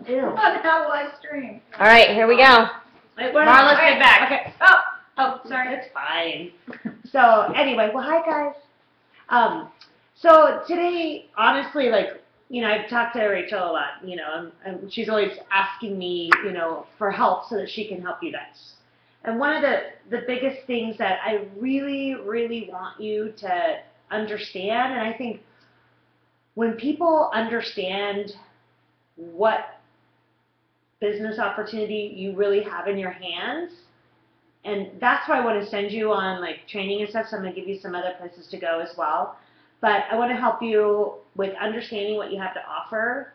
Ew. On how to live stream. All right, here we go. Marla's get back. Okay. Oh, sorry. It's fine. So anyway, well, hi guys. So today, honestly, like, you know, I've talked to Rachel a lot, you know, and she's always asking me, you know, for help so that she can help you guys. And one of the biggest things that I really, really want you to understand, and I think when people understand what business opportunity you really have in your hands, and that's why I want to send you on like training and stuff, so I'm going to give you some other places to go as well. But I want to help you with understanding what you have to offer,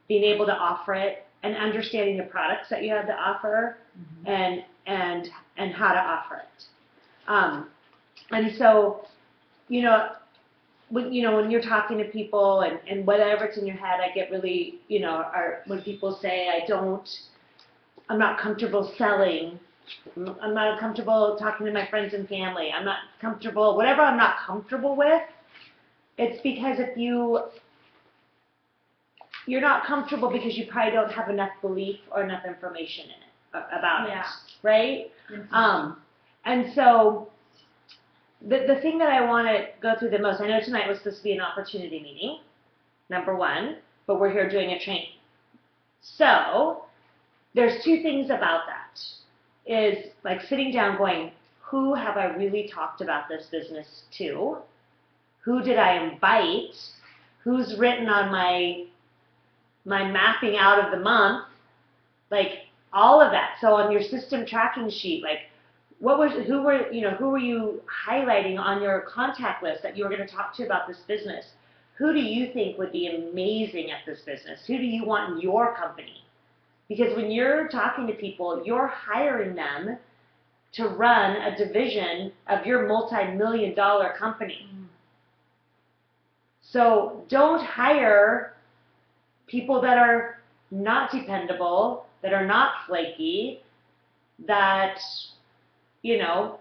being able to offer it, and understanding the products that you have to offer, and how to offer it. And so, you know, when you're talking to people and whatever it's in your head, I get really, you know, when people say I'm not comfortable selling, I'm not comfortable talking to my friends and family, I'm not comfortable, whatever I'm not comfortable with, it's because if you're not comfortable because you probably don't have enough belief or enough information in it about it, right? And so the thing that I want to go through the most, I know tonight was supposed to be an opportunity meeting, number one, but we're here doing a training. So there's two things about that, is like sitting down going, who have I really talked about this business to? Who did I invite? Who's written on my mapping out of the month? Like all of that. So on your system tracking sheet, like who were you highlighting on your contact list that you were going to talk to about this business? Who do you think would be amazing at this business? Who do you want in your company? Because when you're talking to people, you're hiring them to run a division of your multi-million-dollar company. So don't hire people that are not dependable, that are not flaky, that, you know,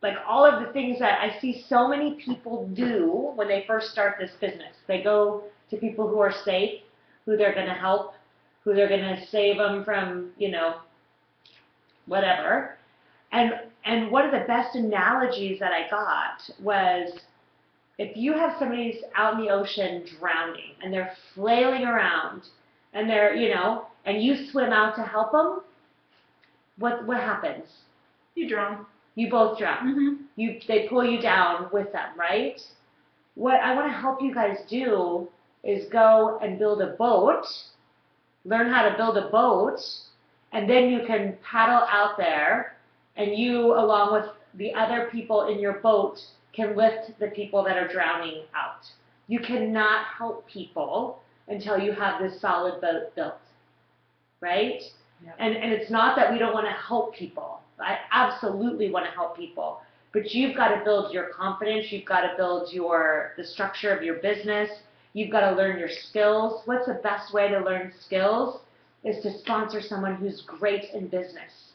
like all of the things that I see so many people do when they first start this business. They go to people who are safe, who they're going to help, who they're going to save them from, you know, whatever. And one of the best analogies that I got was, if you have somebody who's out in the ocean drowning and they're flailing around and they're, you know, and you swim out to help them, what happens? You drown. You both drown. They pull you down with them, right? What I want to help you guys do is go and build a boat, learn how to build a boat, and then you can paddle out there, and you, along with the other people in your boat, can lift the people that are drowning out. You cannot help people until you have this solid boat built, right? Yep. And it's not that we don't want to help people. I absolutely want to help people. But you've got to build your confidence. You've got to build the structure of your business. You've got to learn your skills. What's the best way to learn skills? Is to sponsor someone who's great in business.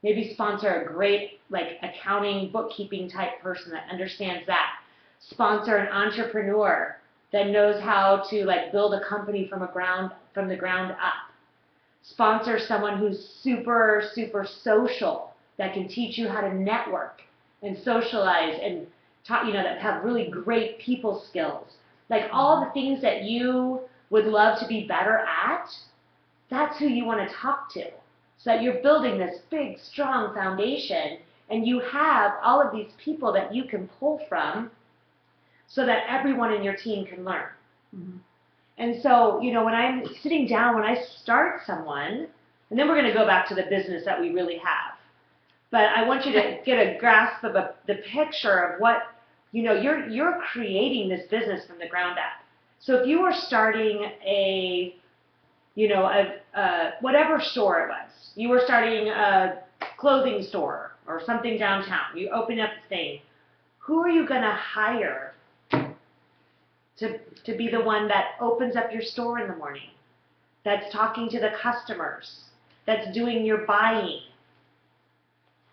Maybe sponsor a great like accounting, bookkeeping type person that understands that. Sponsor an entrepreneur that knows how to like build a company from the ground up. Sponsor someone who's super, super social that can teach you how to network and socialize and talk, you know, that have really great people skills. Like all the things that you would love to be better at, that's who you want to talk to. So that you're building this big, strong foundation, and you have all of these people that you can pull from so that everyone in your team can learn. And so, you know, when I'm sitting down, when I start someone, and then we're going to go back to the business that we really have. But I want you to get a grasp of the picture of what, you know, you're creating this business from the ground up. So if you were starting a, you know, whatever store it was, you were starting a clothing store or something downtown, you open up the thing, who are you going to hire to be the one that opens up your store in the morning, that's talking to the customers, that's doing your buying?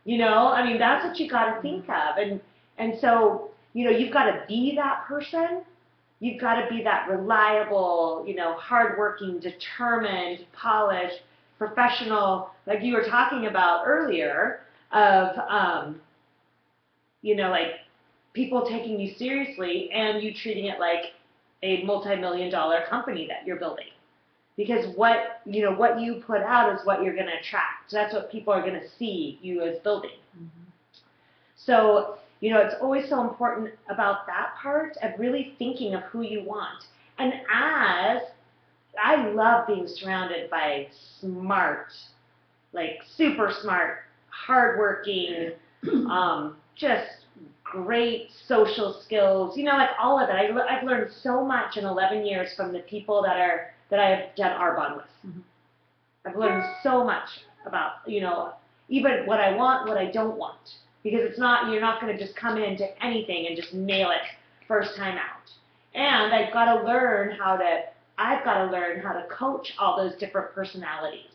You know, I mean, that's what you got to think of. And so, you know, you've got to be that person, You've got to be that reliable, hardworking, determined, polished, professional, like you were talking about earlier, of, like people taking you seriously and you treating it like a multi-million-dollar company that you're building. Because what you put out is what you're going to attract. That's what people are going to see you as building. Mm-hmm. So, it's always so important about that part of really thinking of who you want. And as I love being surrounded by smart, like super smart, hardworking, just great social skills, like all of it. I've learned so much in 11 years from the people that I have done Arbonne with. Mm-hmm. I've learned so much about, even what I want, what I don't want. Because you're not going to just come into anything and just nail it first time out. And I've got to learn how to coach all those different personalities.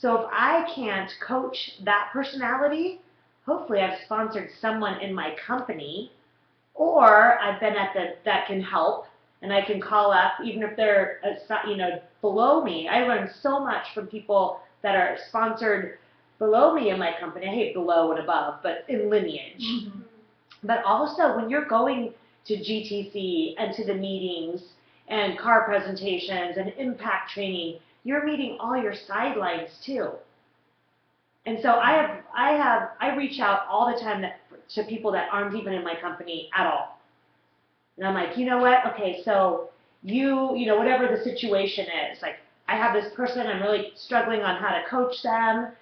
So if I can't coach that personality, hopefully I've sponsored someone in my company, or I've been that can help, and I can call up, even if they're, below me. I learned so much from people that are sponsored below me in my company. I hate below and above, but in lineage. Mm-hmm. But also when you're going to GTC and to the meetings and car presentations and impact training, you're meeting all your sidelines too. And so I reach out all the time to people that aren't even in my company at all. And I'm like, you know what? Okay, so whatever the situation is, like I have this person, I'm really struggling on how to coach them.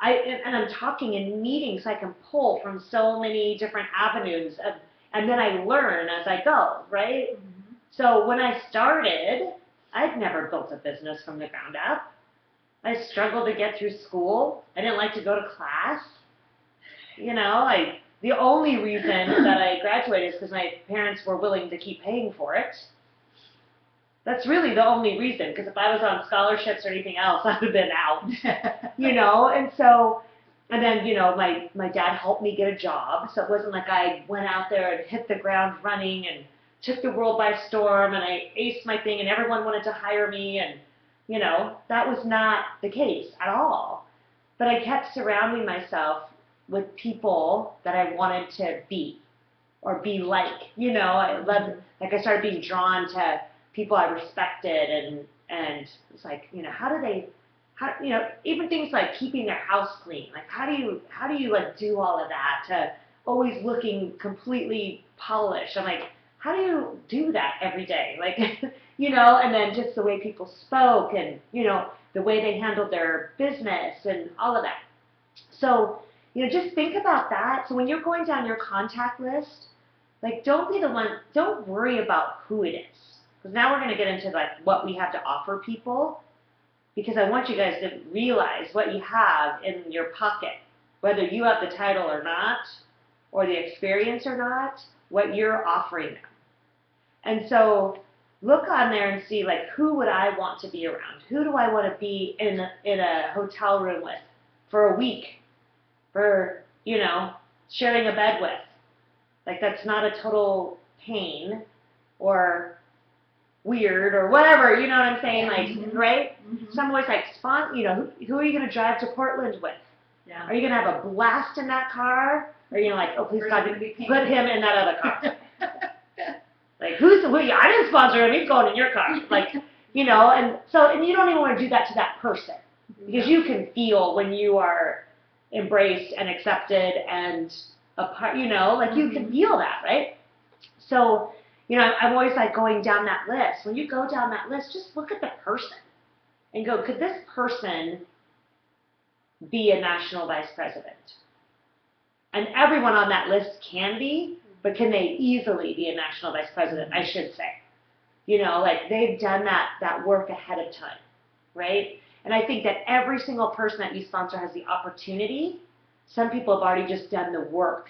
And I'm talking in meetings, I can pull from so many different avenues, and then I learn as I go, right? Mm-hmm. So when I started, I'd never built a business from the ground up. I struggled to get through school. I didn't like to go to class. The only reason that I graduated is because my parents were willing to keep paying for it. That's really the only reason, because if I was on scholarships or anything else, I would have been out, and then, my dad helped me get a job, so it wasn't like I went out there and hit the ground running and took the world by storm and I aced my thing and everyone wanted to hire me, and, that was not the case at all. But I kept surrounding myself with people that I wanted to be or be like, I loved, like I started being drawn to people I respected, and it's like, even things like keeping their house clean, like how do you like do all of that, to always looking completely polished. I'm like, how do you do that every day? Like, and then just the way people spoke and, the way they handled their business and all of that. So, just think about that. So when you're going down your contact list, like don't worry about who it is. Because now we're going to get into like what we have to offer people, because I want you guys to realize what you have in your pocket, whether you have the title or not, or the experience or not, what you're offering them. And so look on there and see, like, who would I want to be around? Who do I want to be in a hotel room with for a week, for, sharing a bed with? Like, that's not a total pain or weird or whatever, you know what I'm saying? Like, mm-hmm. Right? Mm-hmm. Some always like, who are you going to drive to Portland with? Yeah. Are you going to have a blast in that car? Or are you like, oh, please God, put him in that other car? Like, who? I didn't sponsor him. He's going in your car. Like, and you don't even want to do that to that person, because you can feel when you are embraced and accepted and a part, like you can feel that, right? So, I'm always like going down that list. When you go down that list, just look at the person and go, could this person be a national vice president? And everyone on that list can be, but can they easily be a national vice president, I should say. Like they've done that work ahead of time, right? And I think that every single person that you sponsor has the opportunity. Some people have already just done the work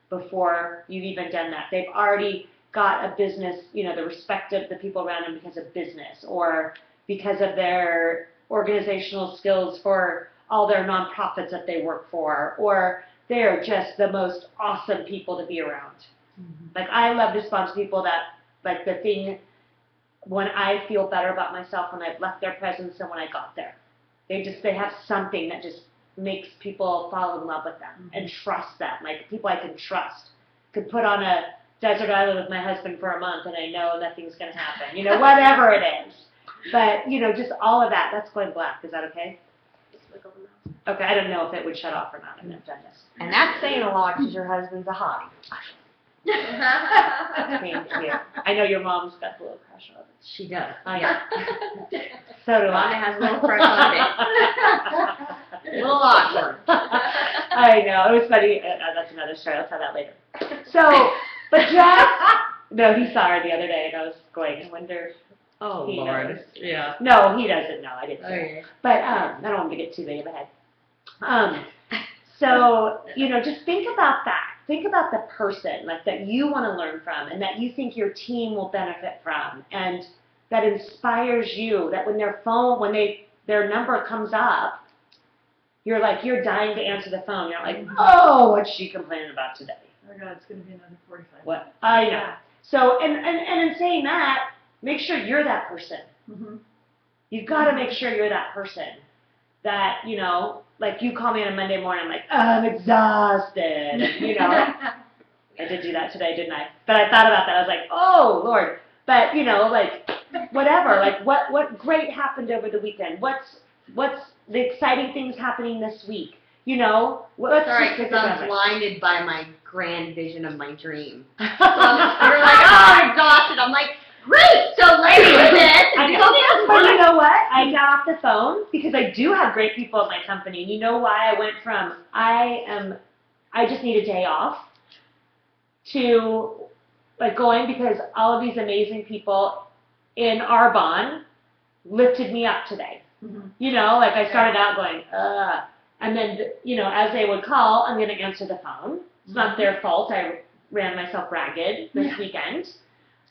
before you've even done that. They've already got a business, the respect of the people around them because of business, or because of their organizational skills for all their nonprofits that they work for, or they're just the most awesome people to be around. Mm-hmm. Like, I love to sponsor people that like the thing when I feel better about myself when I've left their presence than when I got there. They have something that just makes people fall in love with them and trust them, like people I can trust. Could put on a desert island with my husband for a month and I know nothing's going to happen, you know, whatever it is. But, you know, just all of that, that's going black. Is that okay? Okay, I don't know if it would shut off or not. I've never done this. And that's saying a lot because your husband's a hottie. Thank you. I know your mom's got a little crush on it. She does. Oh, yeah. So do Rhonda I. has a little crush on it. A little awkward. I know. It was funny. That's another story. I'll tell that later. So, but Jeff, no, he saw her the other day, and I was going, I wonder. Oh, He Lord. knows. Yeah. No, he doesn't know. I didn't. Say Okay. But I don't want to get too big of a head. So, you know, just think about that. Think about the person like that you want to learn from and that you think your team will benefit from and that inspires you, that when their number comes up, you're dying to answer the phone. You're like, oh, what's she complaining about today? Oh God, it's going to be another 45. What? I know. So, and in saying that, make sure you're that person. Mm-hmm. You've got to make sure you're that person that, you know, like you call me on a Monday morning, I'm like, oh, I'm exhausted, and, you know. I did do that today, didn't I? But I thought about that. I was like, oh, Lord. But, you know, like, whatever. Like, what great happened over the weekend? What's the exciting things happening this week? You know? Let's Sorry, just think because about I'm it. blinded by my grand vision of my dream. So you're like, oh, I'm exhausted. I'm like, great. So let's do this. I know. But you know what? I got off the phone because I do have great people at my company. And you know why I went from I just need a day off to like going because all of these amazing people in Arbonne lifted me up today. Mm-hmm. You know, like I started out going, and then, you know, as they would call, I'm going to answer the phone. It's not their fault. I ran myself ragged this weekend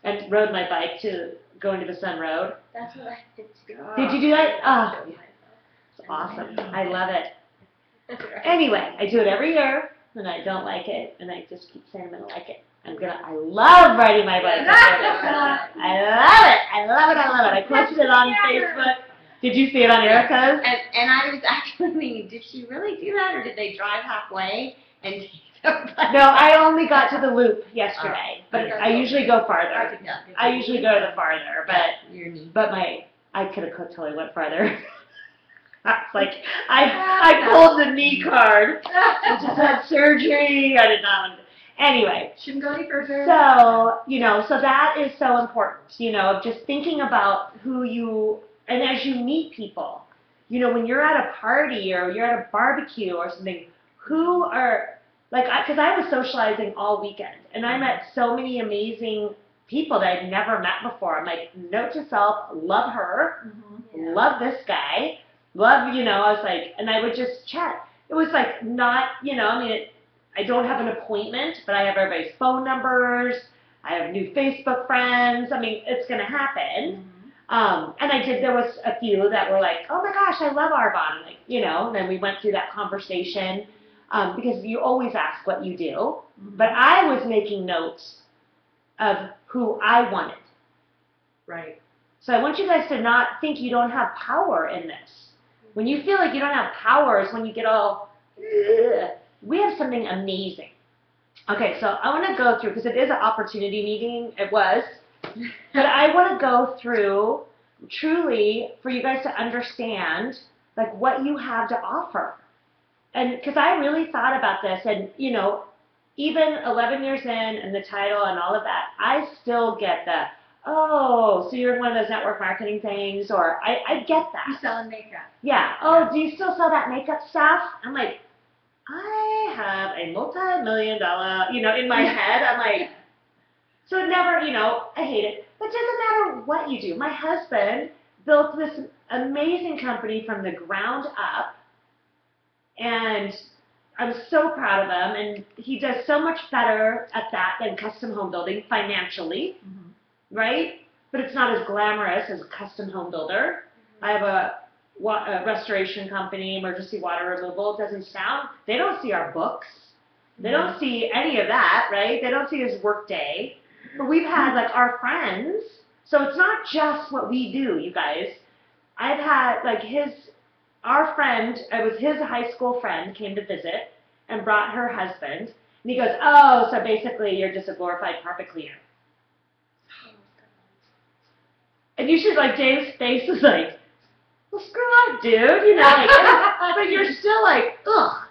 and rode my bike to go into the Sun Road. That's what I did too. Did you do that? Oh, it's awesome. I love it. Anyway, I do it every year, and I don't like it, and I just keep saying I'm going to like it. I love riding my bike. I love it. I love it. I love it. I posted it on Facebook. Did you see it on Erica's? And I was actually thinking, did she really do that, or did they drive halfway and take the bike? No, I only got to the loop yesterday, but I usually go farther. I usually go to the farther, but I could have totally went farther. It's like I pulled the knee card. I just had surgery. I did not want to. Anyway, Shouldn't go any further. so you know, so that is so important. You know, of just thinking about who you and as you meet people. You know, when you're at a party or you're at a barbecue or something, who are like because I was socializing all weekend and I met so many amazing people that I'd never met before. I'm like, note to self, love her, love this guy, love, you know, I was like, and I would just chat. It was like not, you know, I mean, I don't have an appointment, but I have everybody's phone numbers. I have new Facebook friends. I mean, it's going to happen. And there was a few that were like, oh my gosh, I love Arbonne. Like, you know, and then we went through that conversation because you always ask what you do. But I was making notes of who I wanted. Right. So I want you guys to not think you don't have power in this. When you feel like you don't have power is when you get all, ugh. We have something amazing. Okay, so I want to go through, because it is an opportunity meeting, it was, but I want to go through truly for you guys to understand like what you have to offer. And because I really thought about this and, you know, even 11 years in and the title and all of that, I still get the, oh, so you're in one of those network marketing things, or I get that. You selling makeup. Yeah. Oh, do you still sell that makeup stuff? I'm like, I have a multi-million-dollar, you know, in my head. I'm like, so it never, you know, I hate it. But it doesn't matter what you do. My husband built this amazing company from the ground up, and I'm so proud of him. And he does so much better at that than custom home building financially, right? But it's not as glamorous as a custom home builder. I have a restoration company, emergency water removal. It doesn't sound, they don't see our books. They don't see any of that, right? They don't see his work day. But we've had like our friends, so it's not just what we do, you guys. I've had like our friend, it was his high school friend, came to visit and brought her husband. And he goes, oh, so basically you're just a glorified carpet cleaner. And you should, like, Dave's face is like, well, screw up, dude, you know, like, but you're still like, ugh.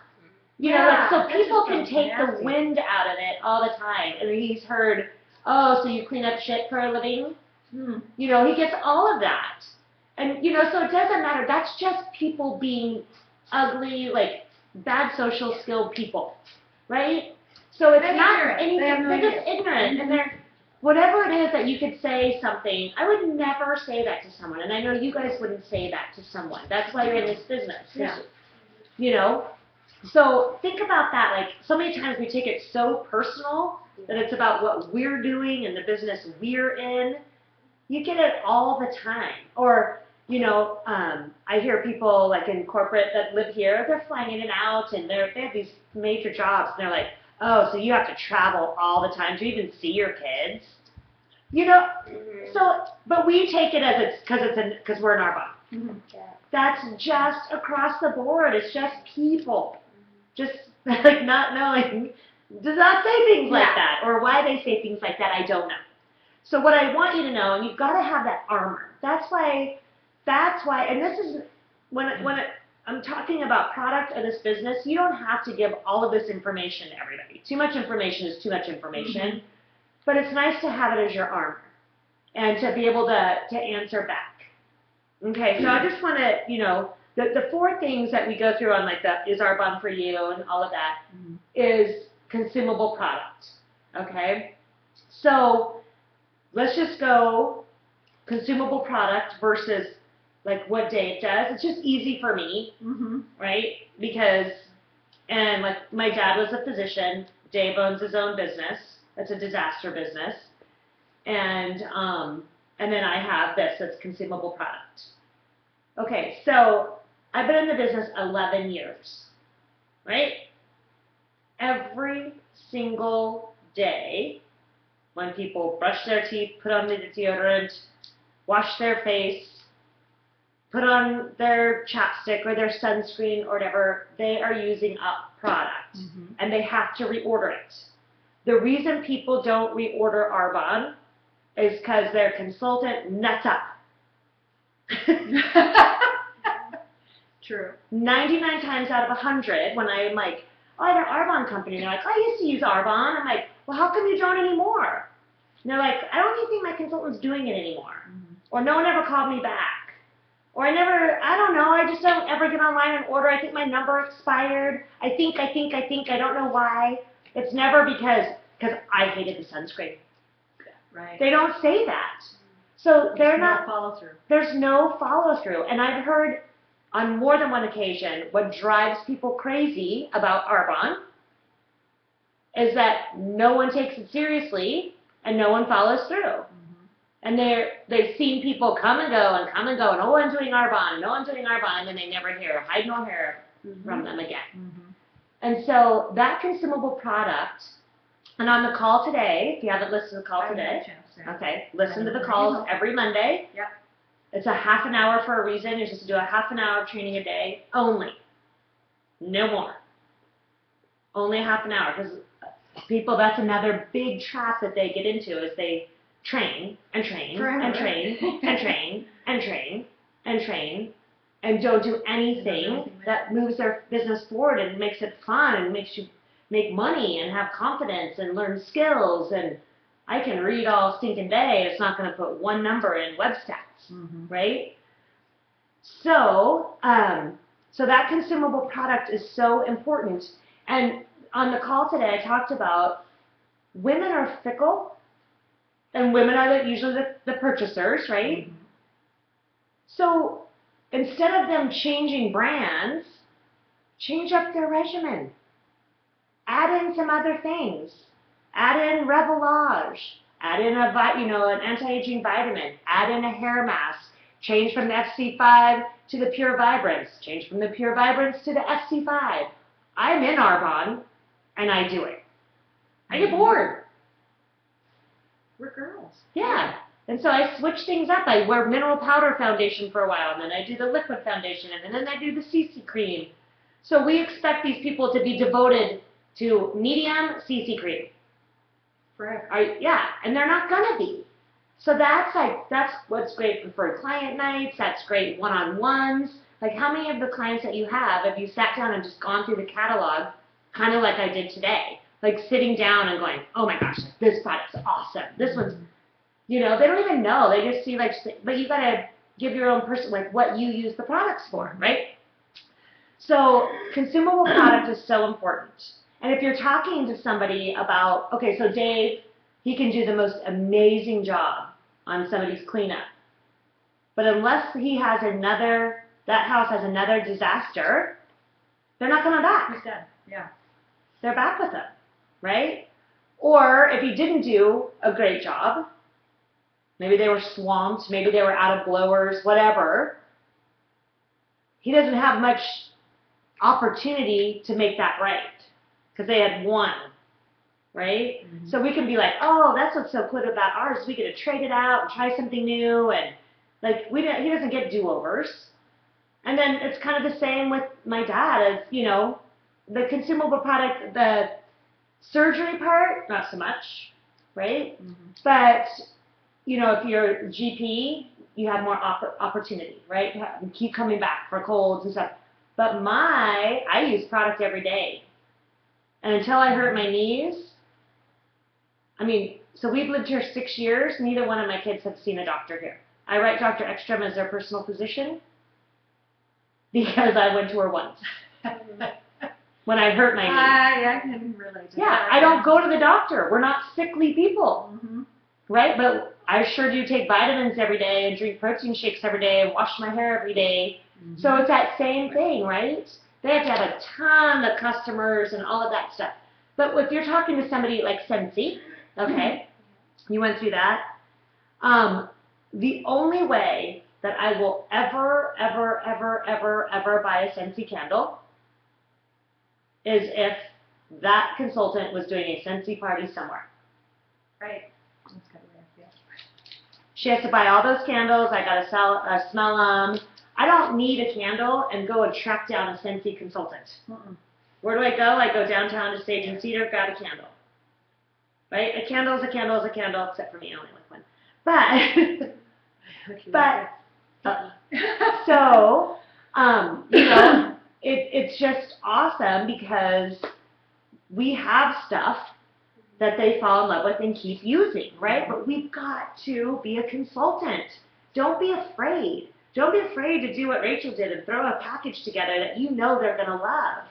You know, like, so that people just can sounds take the nasty. wind out of it all the time. And he's heard, oh, so you clean up shit for a living? You know, he gets all of that. And, you know, so it doesn't matter. That's just people being ugly, like, bad social skill people, right? So it's They're not ignorant. anything. They have no They're just idea. ignorant. And they're, whatever it is that you could say something, I would never say that to someone. And I know you guys wouldn't say that to someone. That's why you're in this business. Yeah. You know? So think about that. Like, so many times we take it so personal that it's about what we're doing and the business we're in. You get it all the time. Or, you know, I hear people like in corporate that live here, they're flying in and out and they have these major jobs and they're like, oh, so you have to travel all the time to even see your kids? You know, so, but we take it as because we're in our body. That's just across the board. It's just people. Just like not knowing, does not say things like that, or why they say things like that, I don't know. So what I want you to know, and you've got to have that armor. That's why, and this is, I'm talking about product or this business, you don't have to give all of this information to everybody. Too much information is too much information, but it's nice to have it as your armor and to be able to answer back. Okay, so I just want to, you know, the 4 things that we go through on like the is our bun for you and all of that is consumable product. Okay, so let's just go consumable product versus like what Dave does. It's just easy for me, right? Because, and like my dad was a physician. Dave owns his own business. It's a disaster business. And then I have this that's consumable product. Okay, so I've been in the business 11 years, right? Every single day when people brush their teeth, put on the deodorant, wash their face, put on their chapstick or their sunscreen or whatever, they are using up product and they have to reorder it. The reason people don't reorder Arbonne is because their consultant nuts up. True. 99 times out of 100, when I'm like, oh, I have an Arbonne company, and they're like, oh, I used to use Arbonne. I'm like, well, how come you don't anymore? And they're like, I don't even think my consultant's doing it anymore. Or no one ever called me back. Or I don't know, I just don't ever get online and order. I think my number expired. I think, I don't know why. It's never because I hated the sunscreen. Right. They don't say that. So There's no follow through. There's no follow through. And I've heard on more than one occasion what drives people crazy about Arbonne is that no one takes it seriously and no one follows through. And they've seen people come and go, and oh, I'm doing Arbonne, no, I'm doing Arbonne, and they never hear hide nor hair from them again. And so that consumable product, and on the call today, if you haven't listened to the call today, okay, listen to the calls every Monday. Yep. It's a half an hour for a reason. It's just to do a half an hour of training a day only. No more. Only a half an hour, because people, that's another big trap that they get into is they train and train and train and train and train and train and don't do anything that moves their business forward and makes it fun and makes you make money and have confidence and learn skills. And I can read all stinking day. It's not going to put one number in web stats, right? So, so that consumable product is so important. And on the call today, I talked about women are fickle. And women are usually the purchasers, right? So instead of them changing brands, change up their regimen. Add in some other things. Add in Revelage. Add in an anti-aging vitamin. Add in a hair mask. Change from the FC5 to the Pure Vibrance. Change from the Pure Vibrance to the FC5. I'm in Arbonne, and I do it. I get bored. We're girls. Yeah. And so I switch things up. I wear mineral powder foundation for a while, and then I do the liquid foundation, and then I do the CC cream. So we expect these people to be devoted to medium CC cream. Forever. Yeah, and they're not gonna be. So that's what's great for client nights. That's great one-on-ones. Like, how many of the clients that you have you sat down and just gone through the catalog, kind of like I did today, like sitting down and going, oh my gosh, this product's awesome. This one's, they don't even know. They just see but you gotta give your own person like what you use the products for, right? So consumable product is so important. And if you're talking to somebody about, okay, so Dave, he can do the most amazing job on somebody's cleanup. But unless that house has another disaster, they're not coming back. He's dead. Yeah. They're back with them, right? Or if he didn't do a great job, maybe they were swamped, maybe they were out of blowers, whatever, he doesn't have much opportunity to make that right because they had one, right? Mm-hmm. So we can be like, oh, that's what's so cool about ours. We get to trade it out and try something new, and he doesn't get do-overs. And then it's kind of the same with my dad as, the consumable product, the surgery part, not so much, right? Mm-hmm. But, if you're GP, you have more opportunity, right? You keep coming back for colds and stuff. But I use product every day. And until I hurt my knees, so we've lived here 6 years. Neither one of my kids have seen a doctor here. I write Dr. Ekstrom as their personal physician because I went to her once when I hurt my knee. I can relate to that. Yeah, I don't go to the doctor. We're not sickly people, right? But I sure do take vitamins every day and drink protein shakes every day and wash my hair every day. So it's that same thing, right? They have to have a ton of customers and all of that stuff. But if you're talking to somebody like Scentsy, okay, you went through that, the only way that I will ever buy a Scentsy candle is if that consultant was doing a Scentsy party somewhere. Right. That's kind of weird, yeah. She has to buy all those candles. I gotta smell them. I don't need a candle and go and track down a Scentsy consultant. Where do I go? I go downtown to Sage and Cedar, grab a candle. Right? A candle is a candle is a candle, except for me, I only like one. It's just awesome because we have stuff that they fall in love with and keep using, right? But we've got to be a consultant. Don't be afraid. Don't be afraid to do what Rachel did and throw a package together that they're going to love.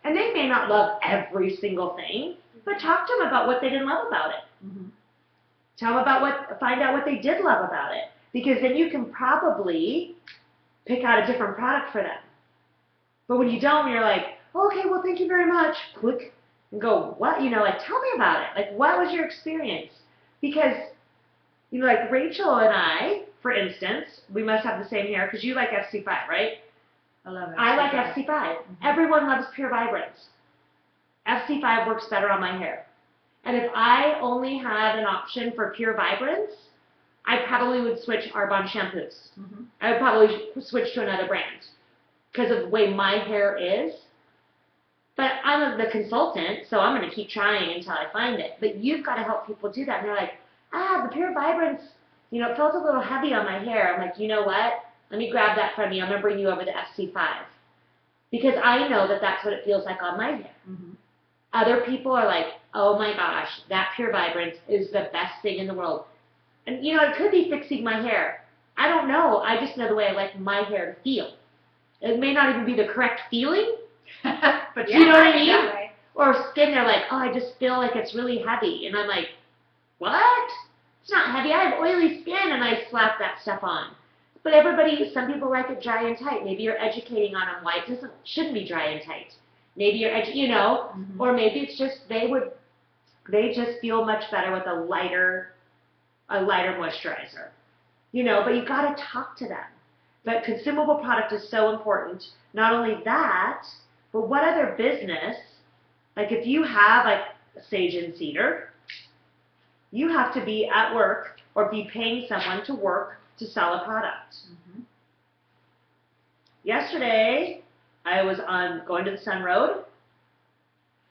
And they may not love every single thing, but talk to them about what they didn't love about it. Tell them find out what they did love about it. Because then you can probably pick out a different product for them. But when you don't, you're like, okay, well, thank you very much. Click and go, what? Tell me about it. Like, what was your experience? Because, like Rachel and I, for instance, we must have the same hair because you like FC5, right? I love it. I like FC5. Everyone loves Pure Vibrance. FC5 works better on my hair. And if I only had an option for Pure Vibrance, I probably would switch Arbonne shampoos. I would probably switch to another brand because of the way my hair is. But I'm the consultant, so I'm going to keep trying until I find it. But you've got to help people do that. And they're like, the Pure Vibrance, it felt a little heavy on my hair. I'm like, you know what? Let me grab that from you. I'm going to bring you over the FC5. Because I know that that's what it feels like on my hair. Other people are like, oh my gosh, that Pure Vibrance is the best thing in the world. And, it could be fixing my hair. I don't know. I just know the way I like my hair to feel. It may not even be the correct feeling, but you know what I mean? Right. Or skin, they're like, oh, I just feel like it's really heavy. And I'm like, what? It's not heavy. I have oily skin, and I slap that stuff on. But some people like it dry and tight. Maybe you're educating on them why it shouldn't be dry and tight. Maybe you're, or maybe it's just they just feel much better with a lighter moisturizer. But you got to talk to them. But consumable product is so important. Not only that, but what other business, like if you have like Sage and Cedar, You have to be at work or be paying someone to work to sell a product. Mhm. Yesterday, I was going to the Sun Road,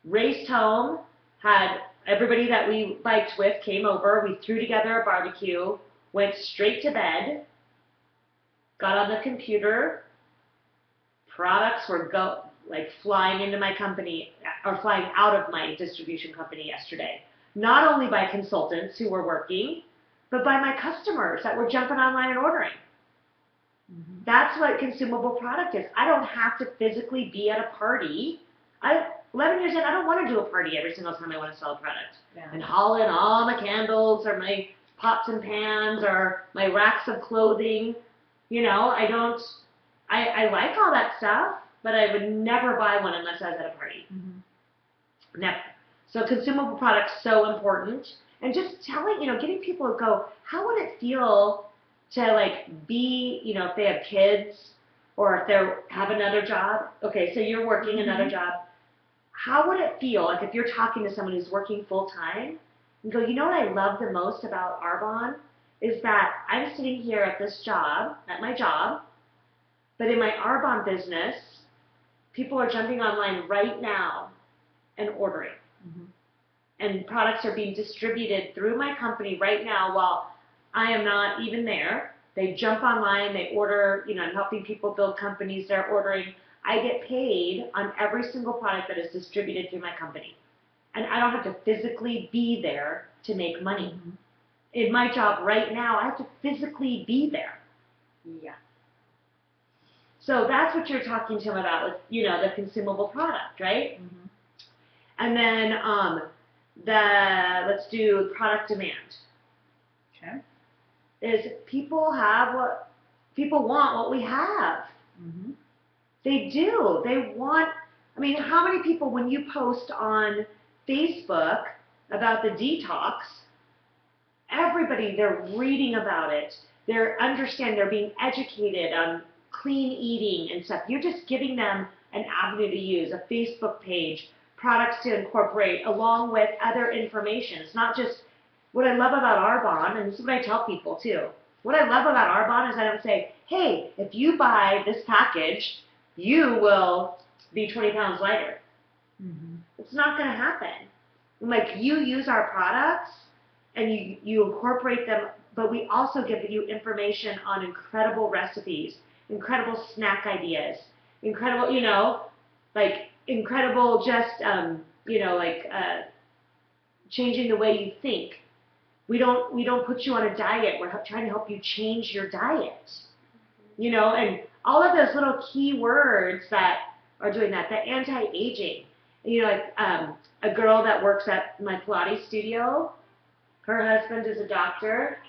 raced home, had everybody that we biked with came over, we threw together a barbecue, went straight to bed, got on the computer, products were flying into my company, or flying out of my distribution company yesterday. Not only by consultants who were working, but by my customers that were jumping online and ordering. Mhm. That's what consumable product is. I don't have to physically be at a party. 11 years in, I don't want to do a party every single time I want to sell a product. Yeah. And haul in all my candles or my pots and pans or my racks of clothing. You know, I like all that stuff, but I would never buy one unless I was at a party. Mhm. Never. So consumable products, so important. And just telling, getting people to go, how would it feel to be, if they have kids or if they have another job. Okay, so you're working another job. How would it feel, if you're talking to someone who's working full time, and go, you know what I love the most about Arbonne is that I'm sitting here at this job, at my job, but in my Arbonne business, people are jumping online right now and ordering. Mhm. And products are being distributed through my company right now while I am not even there. They jump online, they order, I'm helping people build companies, they're ordering. I get paid on every single product that is distributed through my company. And I don't have to physically be there to make money. Mhm. In my job right now, I have to physically be there. Yeah. So that's what you're talking to them about with, the consumable product, right? Mhm. And then let's do product demand. Okay. Is people want what we have. Mhm. They do. They want, how many people, when you post on Facebook about the detox, everybody, they're reading about it. They're being educated on clean eating and stuff. You're just giving them an avenue to use, a Facebook page, products to incorporate along with other information. It's not just what I love about Arbonne, and this is what I tell people too. What I love about Arbonne is I don't say, hey, if you buy this package, you will be 20 pounds lighter. Mhm. It's not going to happen. You use our products and you incorporate them, but we also give you information on incredible recipes, incredible snack ideas, incredible, incredible just, changing the way you think. We don't put you on a diet. We're trying to help you change your diet. And all of those little key words that are doing that, the anti-aging. A girl that works at my Pilates studio, her husband is a doctor,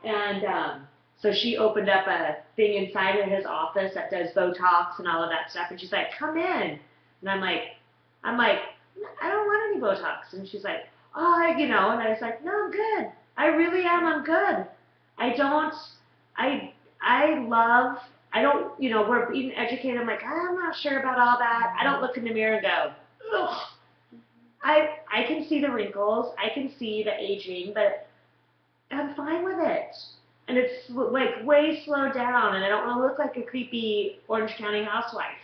and so she opened up a thing inside of his office that does Botox and all of that stuff, and she's like, come in. And I'm like, I don't want any Botox. And she's like, oh, and I was like, no, I'm good. I really am, I'm good. We're being educated. I'm like, I'm not sure about all that. I don't look in the mirror and go, ugh. I can see the wrinkles, I can see the aging, but I'm fine with it. And it's way slowed down, and I don't want to look like a creepy Orange County housewife.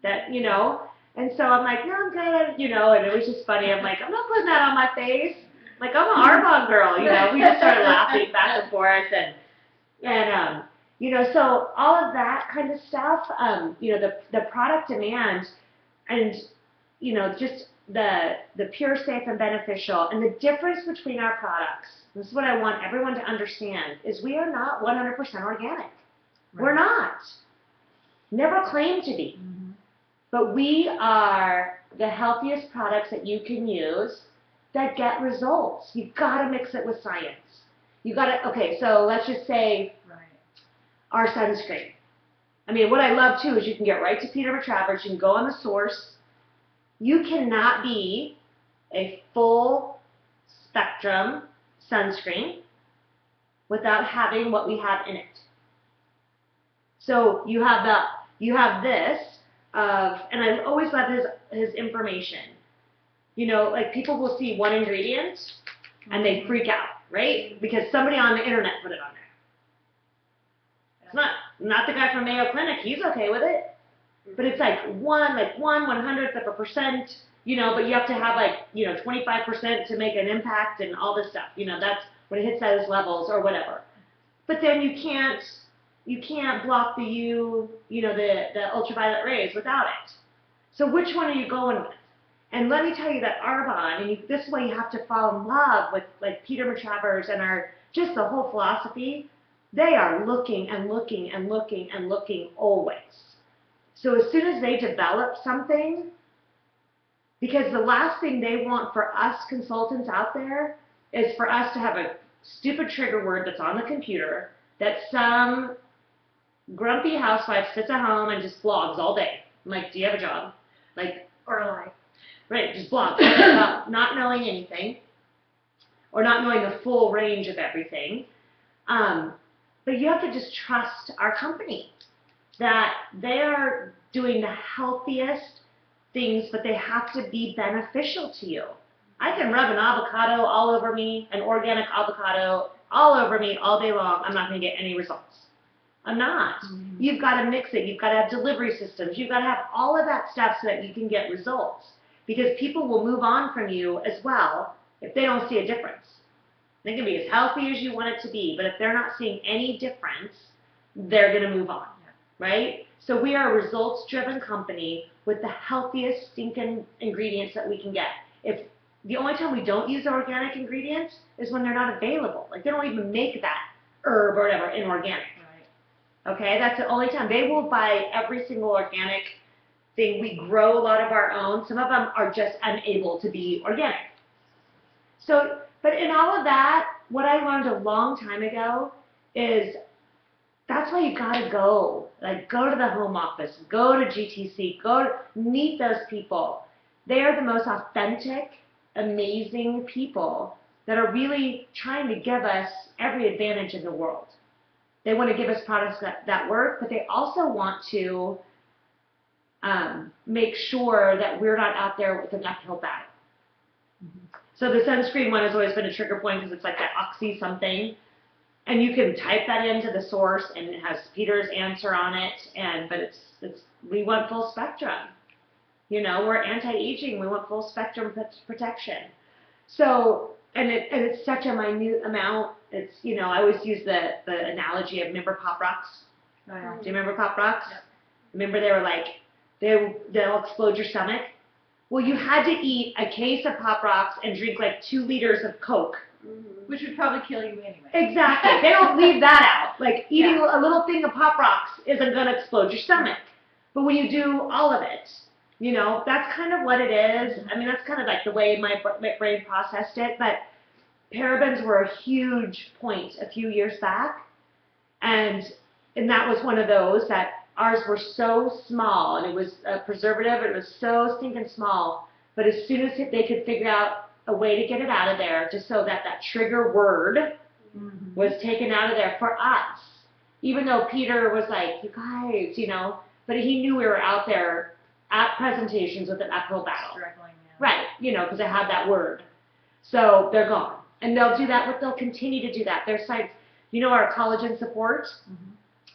And so I'm like, no, I'm good, and it was just funny. I'm like, I'm not putting that on my face. I'm an Arbonne girl, we just started laughing back and forth, and so all of that kind of stuff, the product demand, and just the pure, safe, and beneficial, and the difference between our products. This is what I want everyone to understand: is we are not 100% organic. Right. We're not. Never claim to be. Mhm. But we are the healthiest products that you can use that get results. You've got to mix it with science. Okay, so let's just say Right. our sunscreen. What I love too is you can get right to Peter Travers, you can go on the source. You cannot be a full spectrum sunscreen without having what we have in it. So you have this and I always love his information. People will see one ingredient and they freak out, right? Because somebody on the internet put it on there. It's not the guy from Mayo Clinic. He's okay with it. But it's like 1/100th of a percent, you know, but you have to have like, you know, 25% to make an impact and all this stuff. You know, that's when it hits those levels or whatever. But then you can't block the the ultraviolet rays without it. So which one are you going with? And let me tell you that Arbonne, and this is why you have to fall in love with like Peter Matravers and just the whole philosophy. They are looking and looking and looking and looking always. So as soon as they develop something, because the last thing they want for us consultants out there is for us to have a stupid trigger word that's on the computer that some grumpy housewife sits at home and just blogs all day. I'm like, do you have a job? Like, Or a life. right, just blogs about not knowing anything or not knowing the full range of everything. But you have to just trust our company that they are doing the healthiest things, but they have to be beneficial to you. I can rub an avocado all over me, an organic avocado all over me all day long. I'm not going to get any results. I'm not. Mm-hmm. You've got to mix it. You've got to have delivery systems. You've got to have all of that stuff so that you can get results. Because people will move on from you as well if they don't see a difference. They can be as healthy as you want it to be, but if they're not seeing any difference, they're going to move on, right? So we are a results-driven company with the healthiest stinking ingredients that we can get. If the only time we don't use organic ingredients is when they're not available. Like they don't even make that herb or whatever in organic. Right. Okay, that's the only time. They will buy every single organic thing. We grow a lot of our own. Some of them are just unable to be organic. So, but in all of that, what I learned a long time ago is that's why you gotta go. Like, go to the home office, go to GTC, meet those people. They are the most authentic, amazing people that are really trying to give us every advantage in the world. They want to give us products that work, but they also want to make sure that we're not out there with an uphill battle. Mm-hmm. So the sunscreen one has always been a trigger point because it's like that oxy something. And you can type that into the source, and it has Peter's answer on it. But we want full spectrum. You know, we're anti-aging. We want full spectrum protection. So, and it's such a minute amount. It's, you know, I always use the analogy of, remember Pop Rocks? Oh, yeah. Do you remember Pop Rocks? Yep. Remember they were like, they'll explode your stomach. Well, you had to eat a case of Pop Rocks and drink like 2 liters of Coke. Which would probably kill you anyway. Exactly. They don't leave that out. Like eating a little thing of Pop Rocks isn't going to explode your stomach. But when you do all of it, you know, that's kind of what it is. I mean, that's kind of like the way my brain processed it. But parabens were a huge point a few years back. And that was one of those that ours were so small. And it was a preservative. It was so stinking small. But as soon as they could figure out a way to get it out of there, just so that trigger word was taken out of there for us. Even though Peter was like, you guys, you know, but he knew we were out there at presentations with an uphill battle. Struggling, yeah. Right, you know, because it had that word. So they're gone. And they'll do that, they'll continue to do that. Their sites, you know, our collagen support,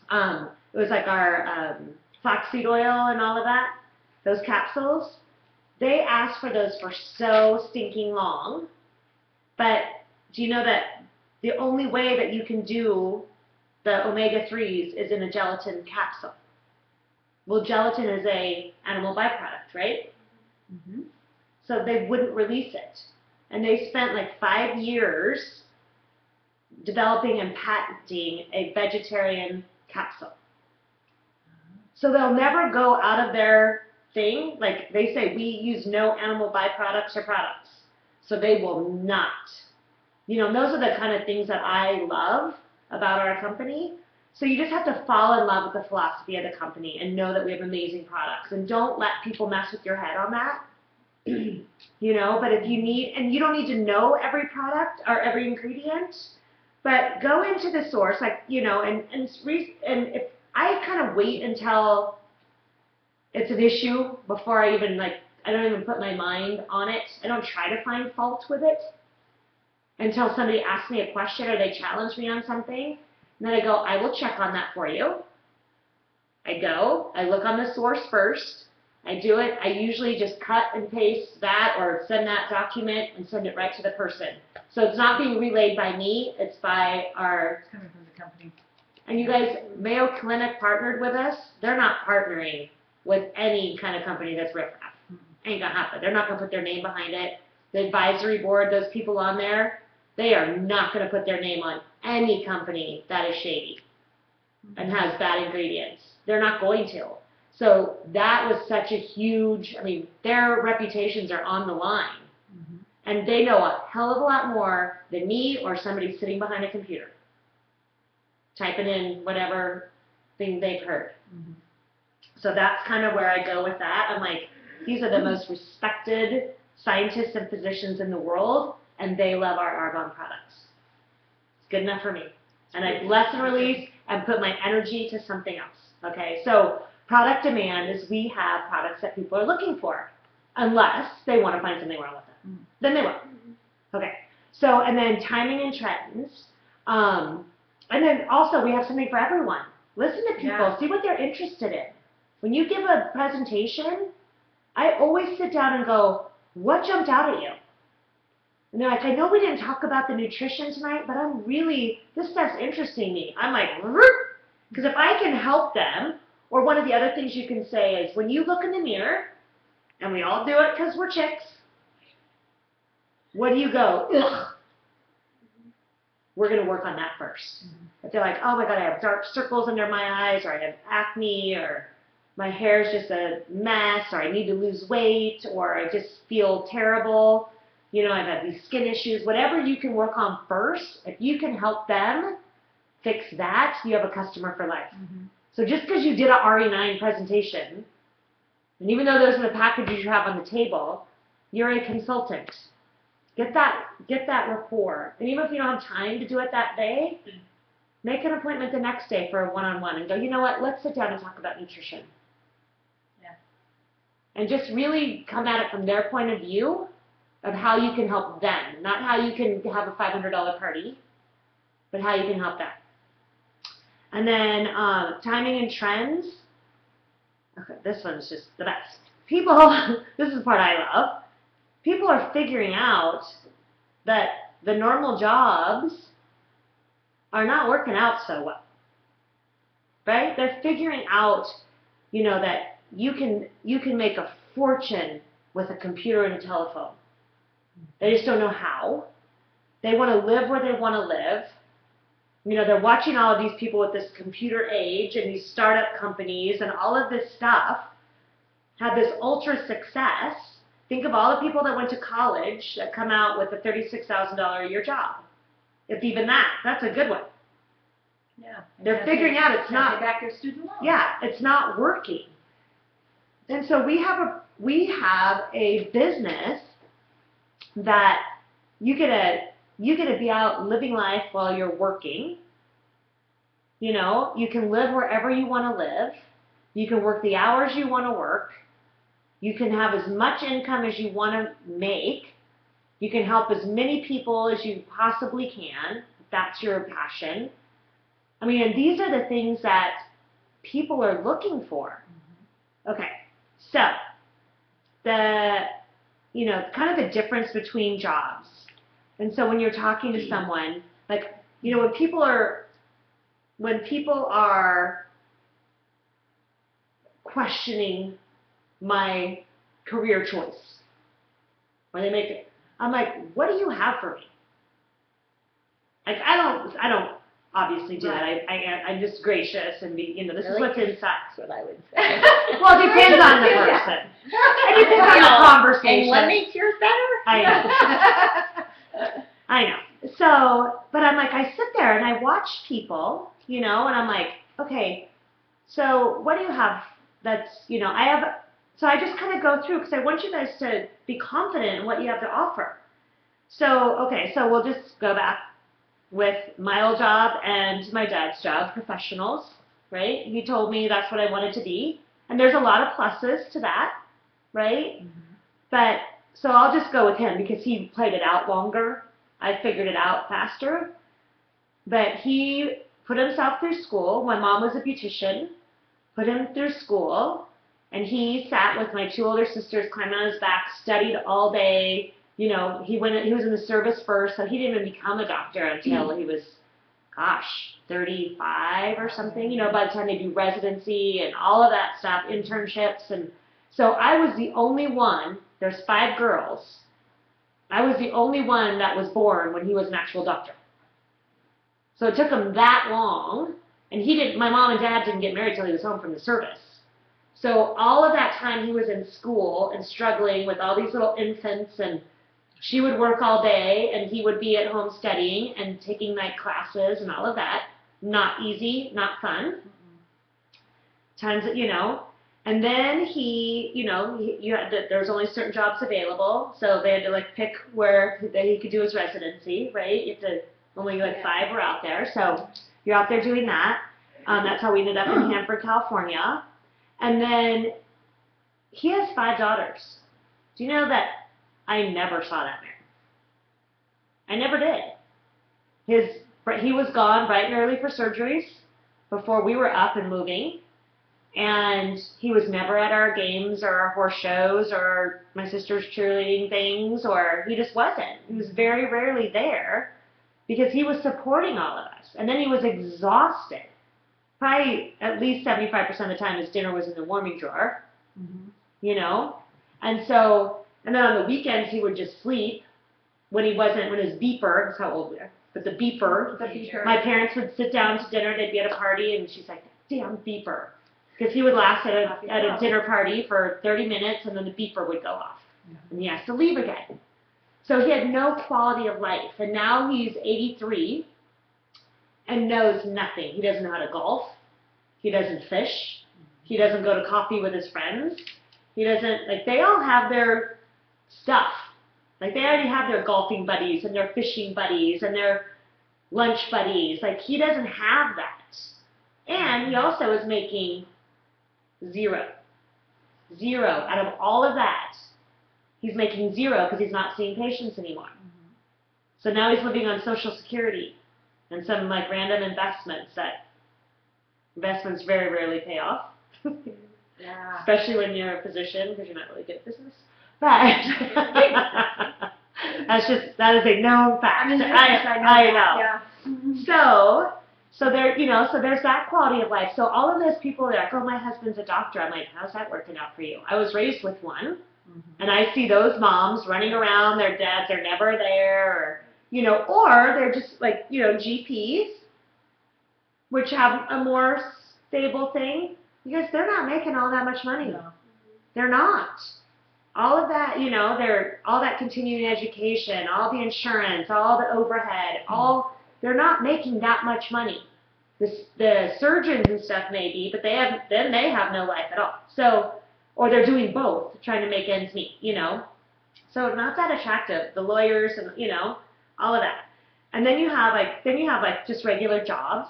it was like our flaxseed oil and all of that, those capsules. They asked for those for so stinking long, but do you know that the only way that you can do the omega-3s is in a gelatin capsule? Well, gelatin is a animal byproduct, right? Mm-hmm. So they wouldn't release it. And they spent like 5 years developing and patenting a vegetarian capsule. So they'll never go out of their thing. Like they say, we use no animal byproducts or products. So they will not. You know, those are the kind of things that I love about our company. So you just have to fall in love with the philosophy of the company and know that we have amazing products. And don't let people mess with your head on that. You know, but if you need, and you don't need to know every product or every ingredient, but go into the source, like, you know, and if I kind of wait until it's an issue before I don't even put my mind on it. I don't try to find fault with it. until somebody asks me a question or they challenge me on something. And then I go, I will check on that for you. I go, I look on the source first. I do it. I usually just cut and paste that or send that document and send it right to the person. So it's not being relayed by me. It's by our... It's coming from the company. And you guys, Mayo Clinic partnered with us. They're not partnering with any kind of company that's riffraff. Ain't gonna happen. They're not gonna put their name behind it. The advisory board, those people on there, they are not gonna put their name on any company that is shady and has bad ingredients. They're not going to. So that was such a huge, I mean, their reputations are on the line. And they know a hell of a lot more than me or somebody sitting behind a computer, typing in whatever thing they've heard. So that's kind of where I go with that. I'm like, these are the most respected scientists and physicians in the world, and they love our Arbonne products. It's good enough for me. And I bless and release and put my energy to something else. Okay, so product demand is we have products that people are looking for, unless they want to find something wrong with them. Then they will. Okay, so and then timing and trends. And then also we have something for everyone. Listen to people, see what they're interested in. When you give a presentation, I always sit down and go, what jumped out at you? And they're like, I know we didn't talk about the nutrition tonight, but this stuff's interesting me. I'm like, because if I can help them, or one of the other things you can say is, when you look in the mirror, and we all do it because we're chicks, what do you go, ugh? We're going to work on that first. If they're like, oh my God, I have dark circles under my eyes, or I have acne, or my hair is just a mess, or I need to lose weight, or I just feel terrible, you know, I've had these skin issues, whatever you can work on first, if you can help them fix that, you have a customer for life. So just because you did a RE9 presentation, and even though those are the packages you have on the table, you're a consultant. Get that rapport. And even if you don't have time to do it that day, make an appointment the next day for a one-on-one and go, you know what, let's sit down and talk about nutrition. And just really come at it from their point of view of how you can help them. Not how you can have a $500 party, but how you can help them. And then timing and trends. Okay, this one's just the best. People, this is the part I love. People are figuring out that the normal jobs are not working out so well. Right? They're figuring out, you know, that you can make a fortune with a computer and a telephone. They just don't know how. They want to live where they want to live. You know, they're watching all of these people with this computer age and these startup companies and all of this stuff have this ultra success. Think of all the people that went to college that come out with a $36,000 a year job. If even that, that's a good one. Yeah. They're figuring out it's not. Pay back their student loan. Yeah, it's not working. And so we have a business that you get to be out living life while you're working. You know, you can live wherever you want to live. You can work the hours you want to work. You can have as much income as you want to make. You can help as many people as you possibly can, if that's your passion. I mean, and these are the things that people are looking for. Okay, so you know, kind of the difference between jobs. And so when you're talking to someone, like, you know, when people are questioning my career choice, or they make it, I'm like, what do you have for me? Like, I don't obviously do that. I'm just gracious and be, you know, this is what's inside. That's what I would say. Well, it depends on the person. It depends on the conversation. And what makes yours better? I know. I know. So, but I'm like, I sit there and I watch people, you know, and I'm like, okay, so what do you have that's, you know, so I just kind of go through because I want you guys to be confident in what you have to offer. So, okay, so we'll just go back with my old job and my dad's job, professionals, right? He told me that's what I wanted to be. And there's a lot of pluses to that, right? But, so I'll just go with him because he played it out longer. I figured it out faster. But he put himself through school. My mom was a beautician, put him through school, and he sat with my 2 older sisters, climbed on his back, studied all day. You know, he was in the service first, so he didn't even become a doctor until he was, 35 or something. You know, by the time they do residency and all of that stuff, internships. And so I was the only one, there's 5 girls, I was the only one that was born when he was an actual doctor. So it took him that long, and my mom and dad didn't get married till he was home from the service. So all of that time he was in school and struggling with all these little infants, and she would work all day, and he would be at home studying and taking night classes and all of that. Not easy, not fun. Times that, you know. And then there was only certain jobs available, so they had to like pick where that he could do his residency, right? You have to, only like 5 were out there, so you're out there doing that. That's how we ended up in Hanford, California. And then he has 5 daughters. Do you know that I never saw that man? I never did. He was gone bright and early for surgeries before we were up and moving. And he was never at our games or our horse shows or my sister's cheerleading things, or he just wasn't. He was very rarely there because he was supporting all of us. And then he was exhausted. Probably at least 75% of the time his dinner was in the warming drawer, you know? And then on the weekends he would just sleep when his beeper, that's how old we are, but the beeper, my parents would sit down to dinner, they'd be at a party, and she's like, damn beeper. Because he would last at a dinner party for 30 minutes, and then the beeper would go off. And he has to leave again. So he had no quality of life. And now he's 83 and knows nothing. He doesn't know how to golf. He doesn't fish. He doesn't go to coffee with his friends. He doesn't, like, they all have their stuff. Like, they already have their golfing buddies and their fishing buddies and their lunch buddies. Like, he doesn't have that. And he also is making zero. Out of all of that, he's making 0 because he's not seeing patients anymore. So now he's living on Social Security and some like random investments very rarely pay off. Yeah. Especially when you're a physician because you're not really good at business. But that is a known fact. I know. Yeah. So there's that quality of life. So all of those people that are like, oh, my husband's a doctor. I'm like, how's that working out for you? I was raised with one, and I see those moms running around. Their dads are never there, or they're just like, GPs, which have a more stable thing, because they're not making all that much money. No. They're not. All of that, all that continuing education, all the insurance, all the overhead, they're not making that much money. The surgeons and stuff maybe, but they have no life at all. So, or they're doing both, trying to make ends meet, So not that attractive. The lawyers and all of that. And then you have just regular jobs.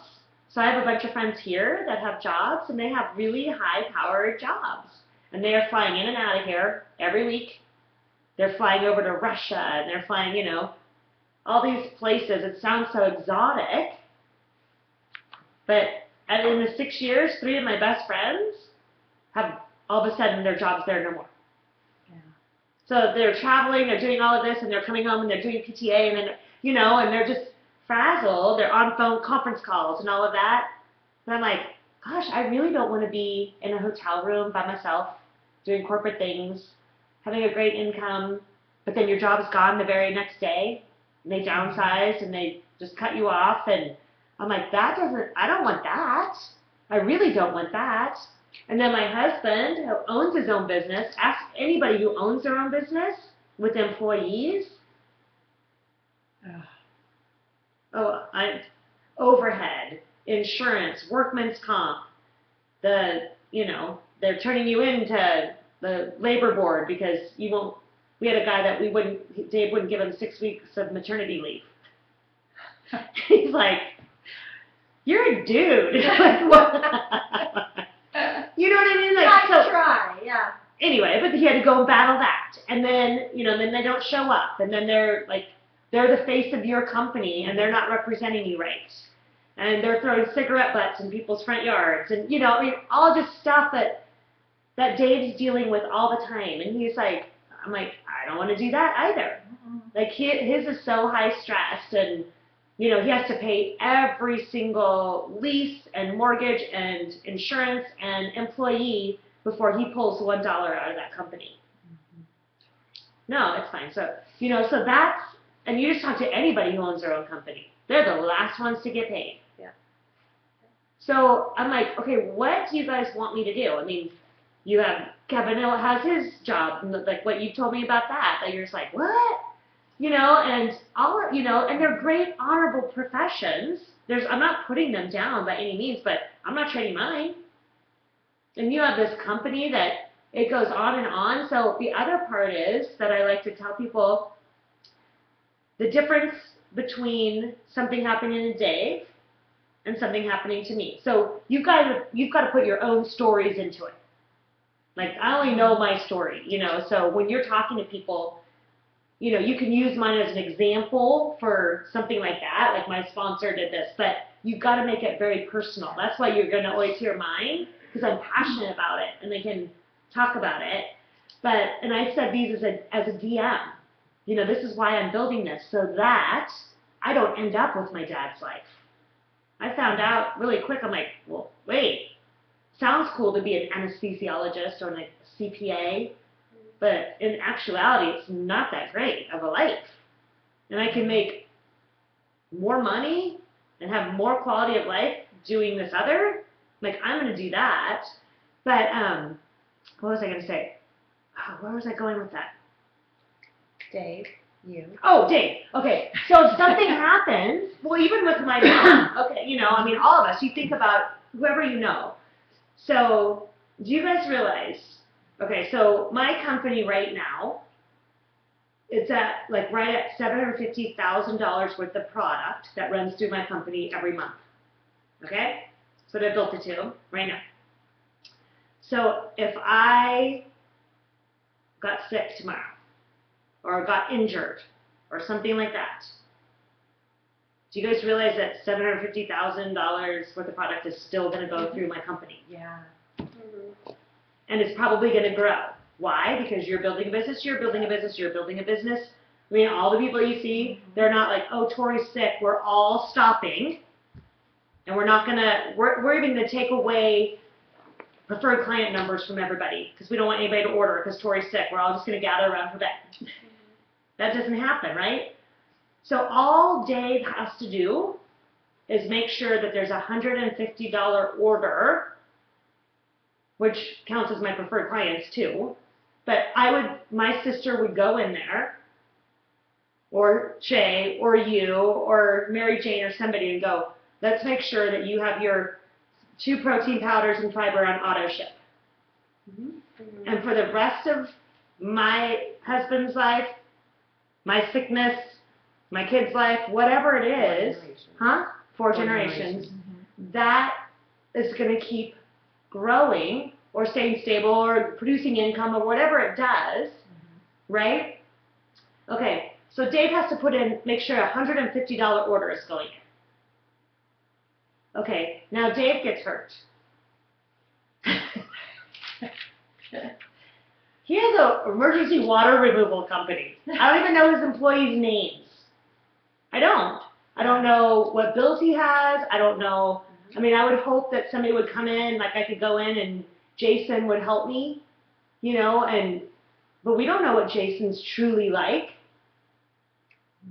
So I have a bunch of friends here that have jobs, and they have really high-powered jobs, and they are flying in and out of here every week. They're flying over to Russia, and they're flying, all these places. It sounds so exotic, but in the 6 years, 3 of my best friends have all of a sudden their jobs there no more. Yeah. So they're traveling, they're doing all of this, and they're coming home and they're doing PTA, and then and they're just frazzled. They're on phone conference calls and all of that. And I'm like, gosh, I really don't want to be in a hotel room by myself doing corporate things, having a great income, but then your job is gone the very next day. And they downsize and they just cut you off, and I'm like, I don't want that. I really don't want that. And then my husband, who owns his own business, ask anybody who owns their own business with employees. Overhead, insurance, workman's comp, they're turning you into the labor board because we had a guy that Dave wouldn't give him 6 weeks of maternity leave. He's like, you're a dude. Like, what? You know what I mean? Like, Try, yeah. Anyway, but he had to go and battle that. And then, then they don't show up. And then they're like, they're the face of your company and they're not representing you right. And they're throwing cigarette butts in people's front yards. And, you know, I mean, all just stuff that Dave's dealing with all the time. And he's like, I'm like, I don't want to do that either. Like, his is so high stressed, and, you know, he has to pay every single lease and mortgage and insurance and employee before he pulls $1 out of that company. No, it's fine. So, you know, so that's, and you just talk to anybody who owns their own company. They're the last ones to get paid. Yeah. So I'm like, okay, what do you guys want me to do? I mean, you have, Kevin has his job, and like what you told me about that you're just like, what? You know, and all, you know, and they're great, honorable professions. I'm not putting them down by any means, but I'm not trading mine. And you have this company that it goes on and on. So the other part is that I like to tell people the difference between something happening to Dave and something happening to me. So you've got to put your own stories into it. Like, I only know my story, you know, so when you're talking to people, you know, you can use mine as an example for something like that, like my sponsor did this, but you've got to make it very personal. That's why you're going to always hear mine, because I'm passionate about it, and they can talk about it. But, and I said these as a DM. You know, this is why I'm building this, so that I don't end up with my dad's life. I found out really quick, I'm like, well, wait. Sounds cool to be an anesthesiologist or a CPA, but in actuality, it's not that great of a life. And I can make more money and have more quality of life doing this other. Like, I'm going to do that. But what was I going to say? Oh, where was I going with that? Dave, you. Oh, Dave. Okay. So if something happens, well, even with my mom, okay, you know, I mean, all of us, you think about whoever you know. So, do you guys realize, okay, so my company right now, it's at, like, right at $750,000 worth of product that runs through my company every month, okay? So I built it to right now. So, if I got sick tomorrow, or got injured, or something like that, do you guys realize that $750,000 worth of product is still going to go through my company? Yeah. And it's probably going to grow. Why? Because you're building a business, you're building a business, you're building a business. I mean, all the people you see, they're not like, oh, Tori's sick, we're all stopping. And we're not going to, we're even going to take away preferred client numbers from everybody because we don't want anybody to order because Tori's sick. We're all just going to gather around her bed. That doesn't happen, right? So all Dave has to do is make sure that there's a $150 order, which counts as my preferred clients too. But my sister would go in there, or Shay, or you, or Mary Jane, or somebody, and go, let's make sure that you have your 2 protein powders and fiber on auto ship. And for the rest of my husband's life, my sickness, my kid's life, whatever it is, 4 generations, that is going to keep growing or staying stable or producing income or whatever it does, right? Okay, so Dave has to make sure a $150 order is going in. Okay, now Dave gets hurt. He has an emergency water removal company. I don't even know his employees' names. I don't know what bills he has. I don't know. I mean, I would hope that somebody would come in, like I could go in and Jason would help me, you know, but we don't know what Jason's truly like.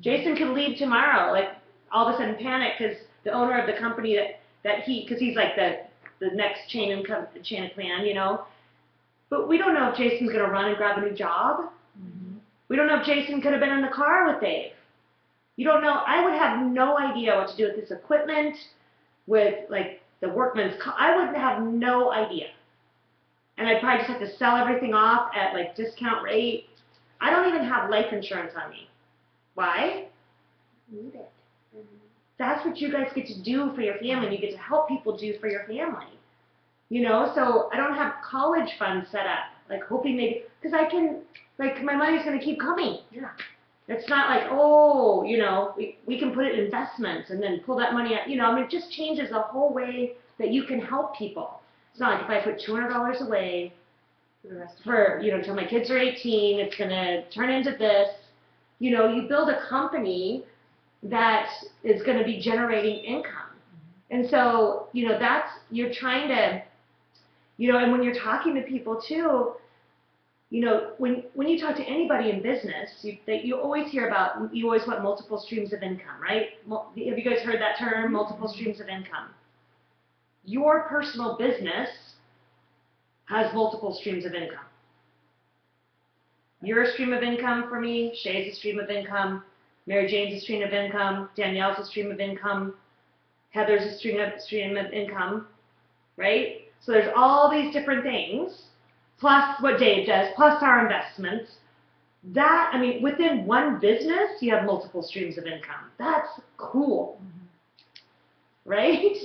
Jason could leave tomorrow, like all of a sudden panic because the owner of the company because he's like the next chain of command, you know. But we don't know if Jason's going to run and grab a new job. We don't know if Jason could have been in the car with Dave. You don't know. I would have no idea what to do with this equipment, with like the workman's. I would have no idea. And I'd probably just have to sell everything off at like discount rate. I don't even have life insurance on me. Why? Need it. That's what you guys get to do for your family. And you get to help people do for your family. You know, so I don't have college funds set up, like hoping maybe, because I can, like my money's going to keep coming. Yeah. It's not like, oh, we can put it in investments and then pull that money out. I mean, it just changes the whole way that you can help people. It's not like if I put $200 away till my kids are 18, it's going to turn into this. You build a company that is going to be generating income. And so, you're trying to, and when you're talking to people too, when you talk to anybody in business, you always hear about, you always want multiple streams of income, right? Have you guys heard that term, multiple streams of income? Your personal business has multiple streams of income. You're a stream of income for me, Shay's a stream of income, Mary Jane's a stream of income, Danielle's a stream of income, Heather's a stream of income, right? So there's all these different things, plus what Dave does, plus our investments. Within one business, you have multiple streams of income. That's cool, right?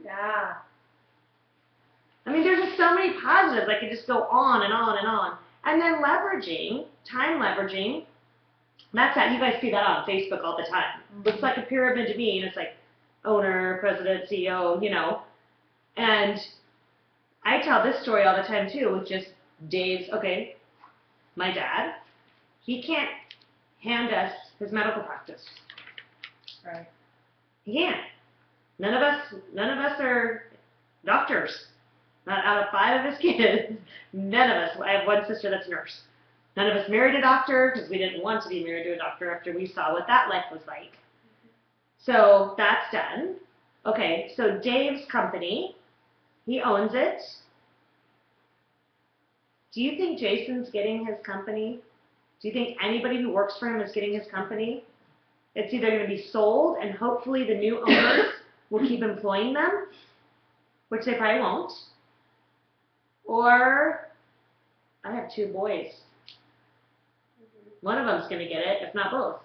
Yeah. There's just so many positives. I could just go on and on and on. And then time leveraging, that's that. You guys see that on Facebook all the time. Looks like a pyramid to me, and it's like owner, president, CEO, And I tell this story all the time too, with just Dave's, my dad, he can't hand us his medical practice. Right. He can't. None of us are doctors. Not out of 5 of his kids. None of us. I have one sister that's a nurse. None of us married a doctor because we didn't want to be married to a doctor after we saw what that life was like. So that's done. Okay, so Dave's company, he owns it. Do you think Jason's getting his company? Do you think anybody who works for him is getting his company? It's either going to be sold and hopefully the new owners will keep employing them, which they probably won't. Or I have 2 boys. One of them's going to get it, if not both.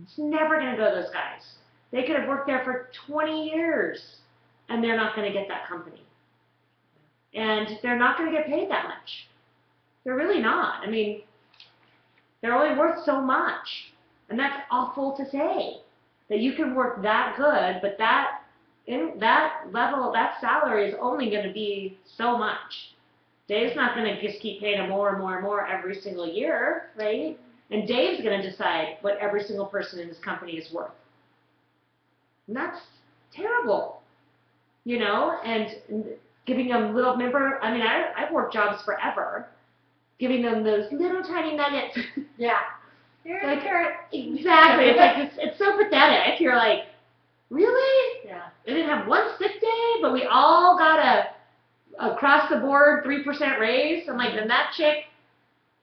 It's never going to go to those guys. They could have worked there for 20 years, and they're not going to get that company. And they're not going to get paid that much. They're really not. They're only worth so much. And that's awful to say, that you can work that good, but that level, that salary is only going to be so much. Dave's not going to just keep paying them more and more and more every single year, right? And Dave's going to decide what every single person in his company is worth. And that's terrible, and giving them little, I've worked jobs forever, giving them those little tiny nuggets. Yeah. Here's a carrot. Exactly. It's so pathetic. You're like, really? Yeah. They didn't have one sick day, but we all got a across the board 3% raise. I'm like, then that chick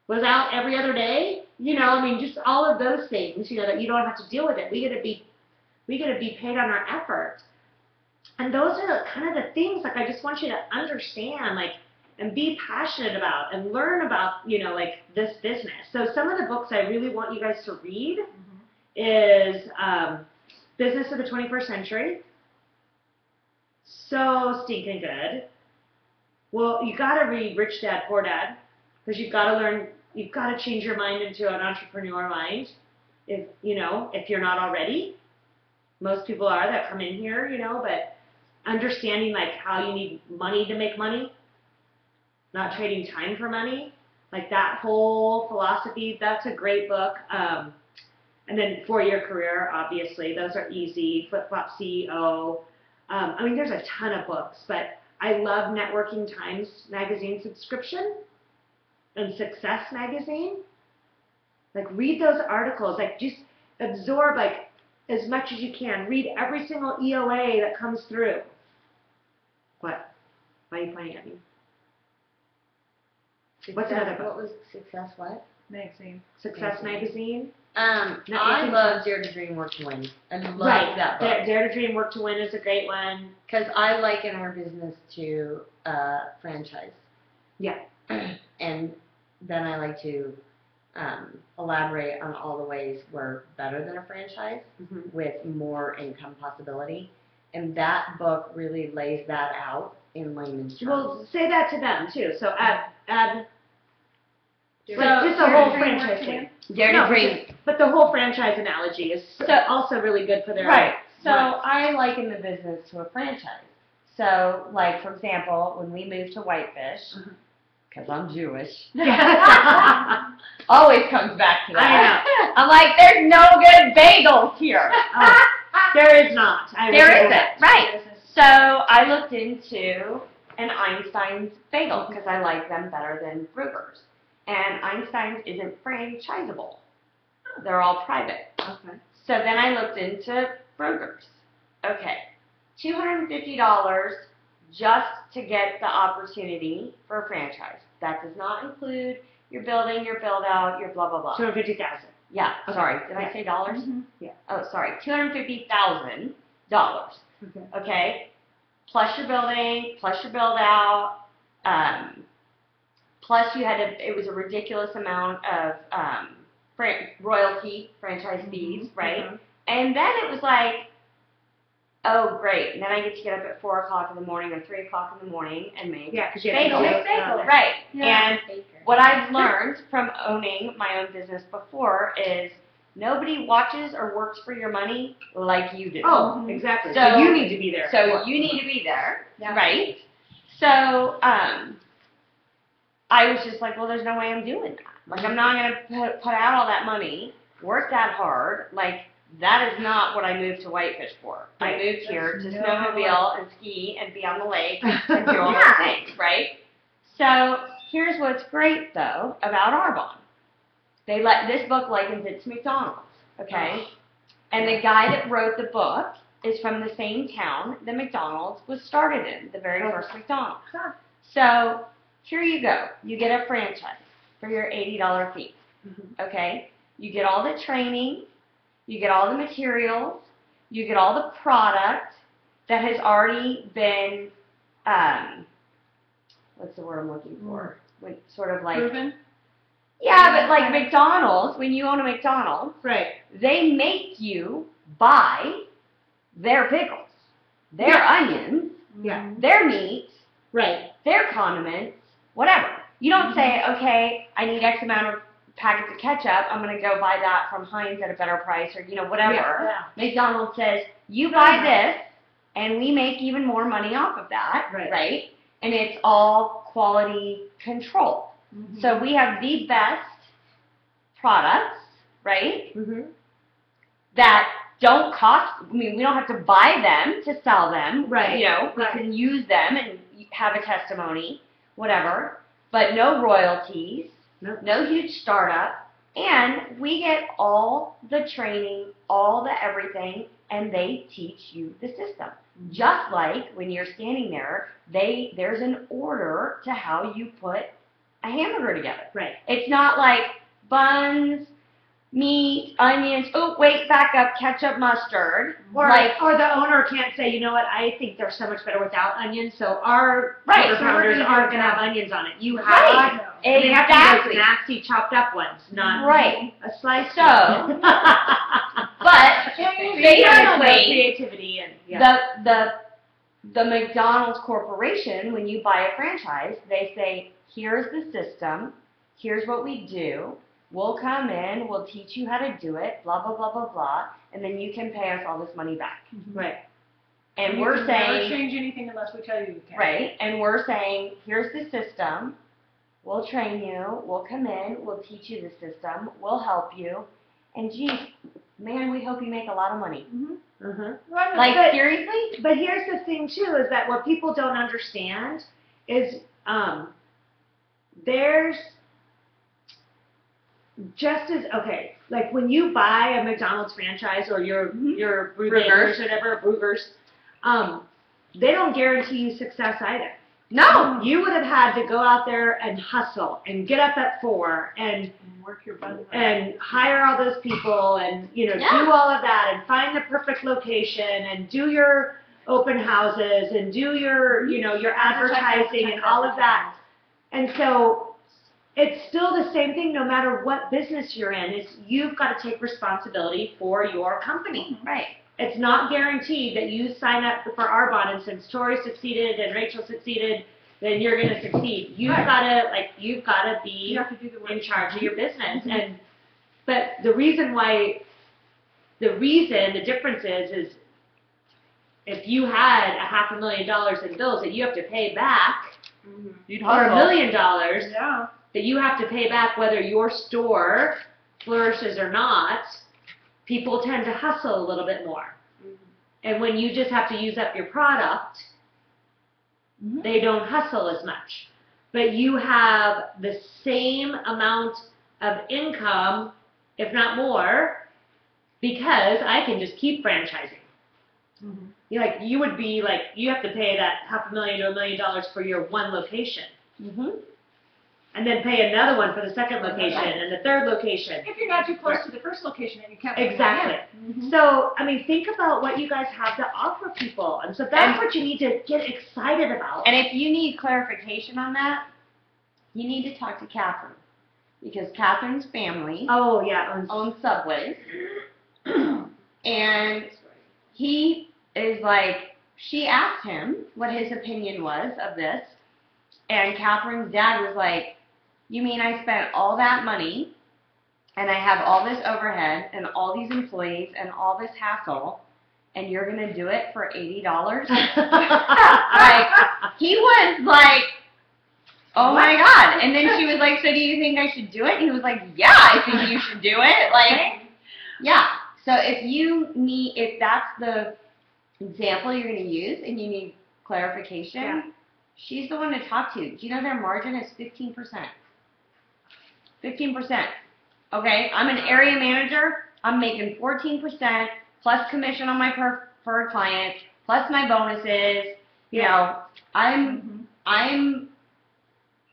was out every other day. Just all of those things, that you don't have to deal with it. We gotta be paid on our effort. And those are kind of the things, I just want you to understand, and be passionate about and learn about, this business. So some of the books I really want you guys to read is Business of the 21st Century. So stinking good. Well, you got to read Rich Dad, Poor Dad, because you've got to learn, you've got to change your mind into an entrepreneur mind, if you're not already. Most people are that come in here, but understanding how you need money to make money, not trading time for money, that whole philosophy, that's a great book. And then For Your Career, obviously, those are easy. Flip Flop CEO. There's a ton of books, but I love Networking Times magazine subscription and Success magazine. Read those articles. Just absorb as much as you can. Read every single EOA that comes through. What? Why are you pointing at me? What's another book? What was Success what? Magazine. Success magazine. I love Dare to Dream, Work to Win. I love that book. Dare to Dream, Work to Win is a great one. Because I liken our business to franchise. Yeah. And then I like to elaborate on all the ways we're better than a franchise with more income possibility. And that book really lays that out in layman's terms. Well, say that to them too. So add Like just the Dare whole to Dream franchise works thing. Dare to No, Dream. but the whole franchise analogy is also really good for their Right. So runs. I liken the business to a franchise. So, like, for example, when we moved to Whitefish, because I'm Jewish, always comes back to that. I know. I'm like, there's no good bagels here. There is not. There isn't. Right. So I looked into an Einstein's bagel because I like them better than Bruegger's. And Einstein's isn't franchisable. They're all private. Okay. So then I looked into Bruegger's. Okay. $250 just to get the opportunity for a franchise. That does not include your building, your build out, your blah, blah, blah. 250,000. Yeah, Okay. sorry. Did I say dollars? Yeah. Oh, sorry. $250,000. Okay. Okay? Plus your building, plus your build out, plus you had to, it was a ridiculous amount of royalty, franchise fees, right? And then it was like, oh, great. And then I get to get up at 4 o'clock in the morning or 3 o'clock in the morning and make Yeah, because you have to bagels. do it. Right. Yeah. And what I've learned from owning my own business before is nobody watches or works for your money like you do. Oh, exactly. So- So you need to be there. So you need to be there, Yeah. right? So I was just like, well, there's no way I'm doing that. Like, I'm not going to put out all that money, work that hard. Like, that is not what I moved to Whitefish for. I moved here to snowmobile and ski and be on the lake and do all those things, right? So here's what's great, though, about Arbonne. This book likens it to McDonald's, okay? And the guy that wrote the book is from the same town that McDonald's was started in, the very first McDonald's. So here you go. You get a franchise for your $80 fee, okay? You get all the training, you get all the materials, you get all the product that has already been, what's the word I'm looking for? Sort of like, Proven? yeah, but like McDonald's, when you own a McDonald's, Right. they make you buy their pickles, their onions, Yeah. their meat, Right. their condiments, whatever. You don't say, okay, I need X amount of packets of ketchup, I'm going to go buy that from Heinz at a better price, or, whatever. Yeah. McDonald's says, you buy this, and we make even more money off of that, Right. And it's all quality control. So we have the best products, right, that don't cost, we don't have to buy them to sell them. Right. We can use them and have a testimony, whatever, but no royalties, no huge startup, and we get all the training, all the everything, and they teach you the system. Just like when you're standing there, there's an order to how you put a hamburger together. Right. It's not like buns, meat, onions, oh, wait, back up, ketchup, mustard. Or Like, the owner can't say, you know what, I think they're so much better without onions, so our Right, quarter so we're pounders gonna aren't do going to have that. onions on it. You have Right. and they have to be Exactly. those nasty chopped up ones, not Right. a slice. So, but basically, creativity and the McDonald's Corporation, when you buy a franchise, they say, here's the system, here's what we do, we'll come in, we'll teach you how to do it, blah, blah, blah, blah, blah, and then you can pay us all this money back. right. And You we're can never saying, change anything unless we tell you you can. right, and we're saying, here's the system, we'll train you, we'll come in, we'll teach you the system, we'll help you, and geez, man, we hope you make a lot of money. Like, But- seriously? But here's the thing too, is that what people don't understand is there's just as okay, like when you buy a McDonald's franchise or your Bruegger's. or whatever, Bruegger's, they don't guarantee you success either. No! You would have had to go out there and hustle and get up at 4 and Work your butt off. and hire all those people and Yeah. do all of that and find the perfect location and do your open houses and do your your advertising and all of that. And so it's still the same thing no matter what business you're in. It's you've got to take responsibility for your company. Right. It's not guaranteed that you sign up for Arbonne and since Tori succeeded and Rachel succeeded, then you're gonna succeed. You've Right. you've gotta be You have to do the work. in charge of your business. But the difference is if you had $500,000 in bills that you have to pay back, You'd or $1 hustle. million Yeah. that you have to pay back whether your store flourishes or not, people tend to hustle a little bit more. And when you just have to use up your product, they don't hustle as much. But you have the same amount of income, if not more, because I can just keep franchising. You would be like, you have to pay that $500,000 to $1 million for your one location. And then pay another one for the second location and the third location. If you're not too close to the first location and you can't. Exactly. So, I mean, think about what you guys have to offer people. And so that's what you need to get excited about. And if you need clarification on that, you need to talk to Catherine. Because Catherine's family owns Subways. And he is like, she asked him what his opinion was of this. And Catherine's dad was like, you mean I spent all that money and I have all this overhead and all these employees and all this hassle and you're going to do it for $80? Like, he was like, oh my God. And then she was like, so do you think I should do it? And he was like, yeah, I think you should do it. Like, yeah. So if that's the example you're going to use and you need clarification, she's the one to talk to. Do you know their margin is 15%? 15%. Okay, I'm an area manager. I'm making 14% plus commission on my per client, plus my bonuses. You know, I'm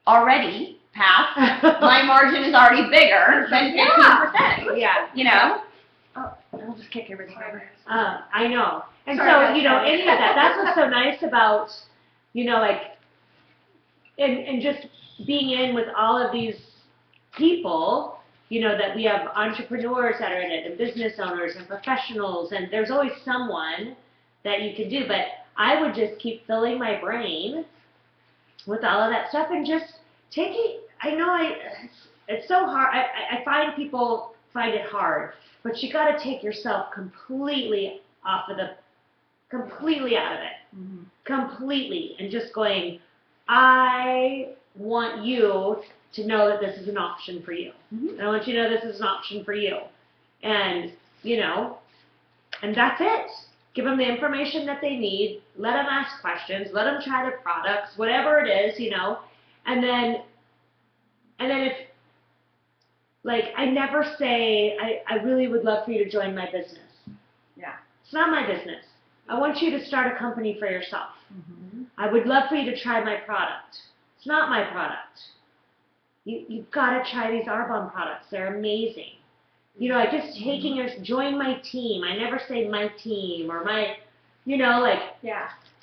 already past. My margin is already bigger than 15%. Yeah. You know. Oh, I'll just kick everything over. I know. And Sorry, so, you know, any of that's what's so nice about, you know, like, and just being in with all of these people, you know, that we have entrepreneurs that are in it, and business owners and professionals, and there's always someone that you can do. But I would just keep filling my brain with all of that stuff and just taking, it's so hard. I find people find it hard, but you got to take yourself completely out of it. Completely. And just going, I want you to know that this is an option for you. I want you to know this is an option for you. And, you know, and that's it. Give them the information that they need. Let them ask questions. Let them try the products, whatever it is, you know. And then if, like, I never say, I really would love for you to join my business. Yeah. It's not my business. I want you to start a company for yourself. I would love for you to try my product. It's not my product. You've got to try these Arbonne products. They're amazing. You know, like just taking join my team. I never say my team or my, you know, like,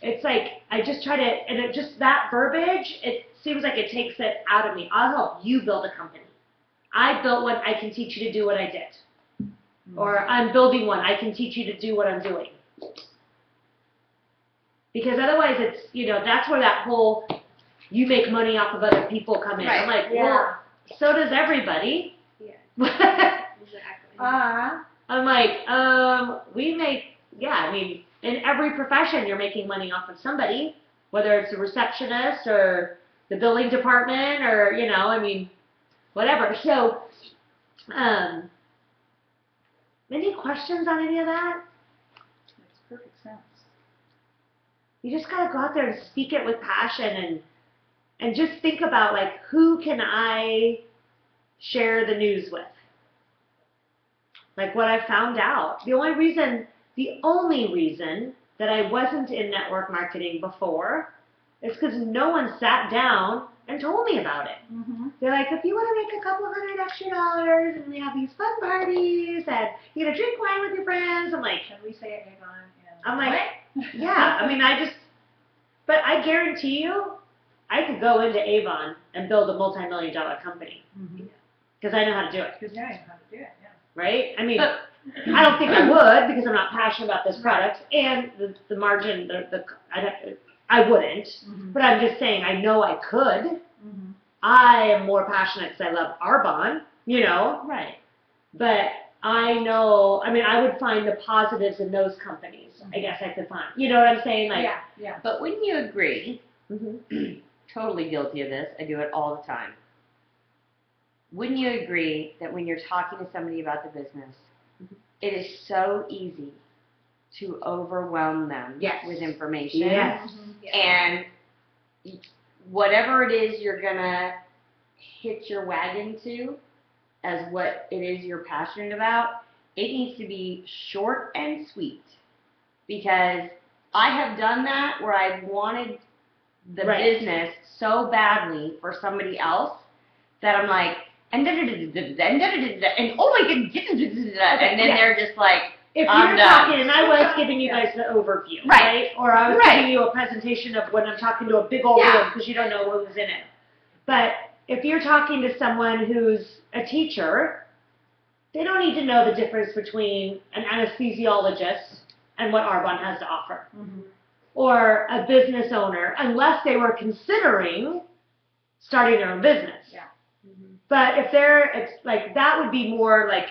it's like, I just try to, and it just, that verbiage, it seems like it takes it out of me. I'll help you build a company. I built one, I can teach you to do what I did. Or I'm building one, I can teach you to do what I'm doing. Because otherwise it's, you know, that's where that whole, you make money off of other people come in. I'm like, well, so does everybody. I'm like, we make, I mean, in every profession you're making money off of somebody, whether it's a receptionist or the billing department or, you know, I mean, whatever. So, any questions on any of that? Makes perfect sense. You just gotta go out there and speak it with passion and just think about, like, who can I share the news with? Like what I found out. The only reason that I wasn't in network marketing before is because no one sat down and told me about it. They're like, if you want to make a couple $100 extra and we have these fun parties and you know, drink wine with your friends, I'm like, Can we say it, Avon? I'm like, yeah, I mean, but I guarantee you, I could go into Avon and build a multi-million-dollar company. Because I know how to do it. Because now you know how to do it, Right? I mean, I don't think I would because I'm not passionate about this product and the margin. I I wouldn't, Mhm. but I'm just saying I know I could. Mhm. I am more passionate because I love Arbonne, you know, Right. but I know, I mean, I would find the positives in those companies. I guess I could find, you know what I'm saying? Like, Yeah, yeah. But wouldn't you agree, mhm. totally guilty of this, I do it all the time. Wouldn't you agree that when you're talking to somebody about the business, it is so easy to overwhelm them Yes. with information? Yes. Mhm. And whatever it is you're gonna hitch your wagon to as what it is you're passionate about, it needs to be short and sweet. Because I have done that where I've wanted the Right. business so badly for somebody else that I'm like, and oh my goodness, and then yeah. they're just like, If I'm you're done. talking, and I was giving you guys the overview, Right. right? Or I was Right. giving you a presentation of when I'm talking to a big old Yeah. room because you don't know what was in it. But if you're talking to someone who's a teacher, they don't need to know the difference between an anesthesiologist and what Arbonne has to offer. Mhm. Or a business owner, unless they were considering starting their own business. Yeah. But if they're, it's like, that would be more like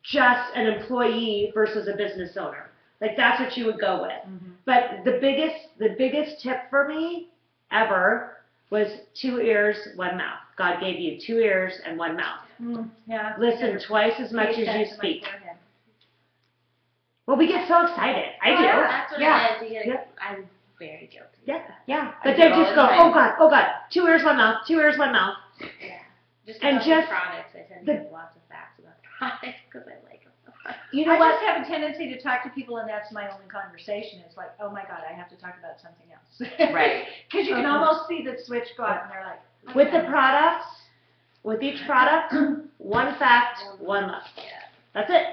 just an employee versus a business owner. Like, that's what you would go with. Mhm. But the biggest tip for me ever was 2 ears, 1 mouth. God gave you 2 ears and 1 mouth. Mm, yeah. Listen Never twice as much paid as you that to my speak. forehead. Well, we get so excited. I do. Yeah. That's what Yeah. it is. You get, I'm very guilty. Yeah, yeah. I But do they it all just the go, time. oh God, 2 ears, 1 mouth, 2 ears, 1 mouth. Yeah. Just And about just the products, I tend the- to give lots of facts about the products because I like them. You know I what? just have a tendency to talk to people, and that's my only conversation. It's like, oh my God, I have to talk about something else. Right. Because you can Okay. almost see the switch go out, and they're like, With the okay. products, with each product, 1 fact, 1 love. Yeah. That's it.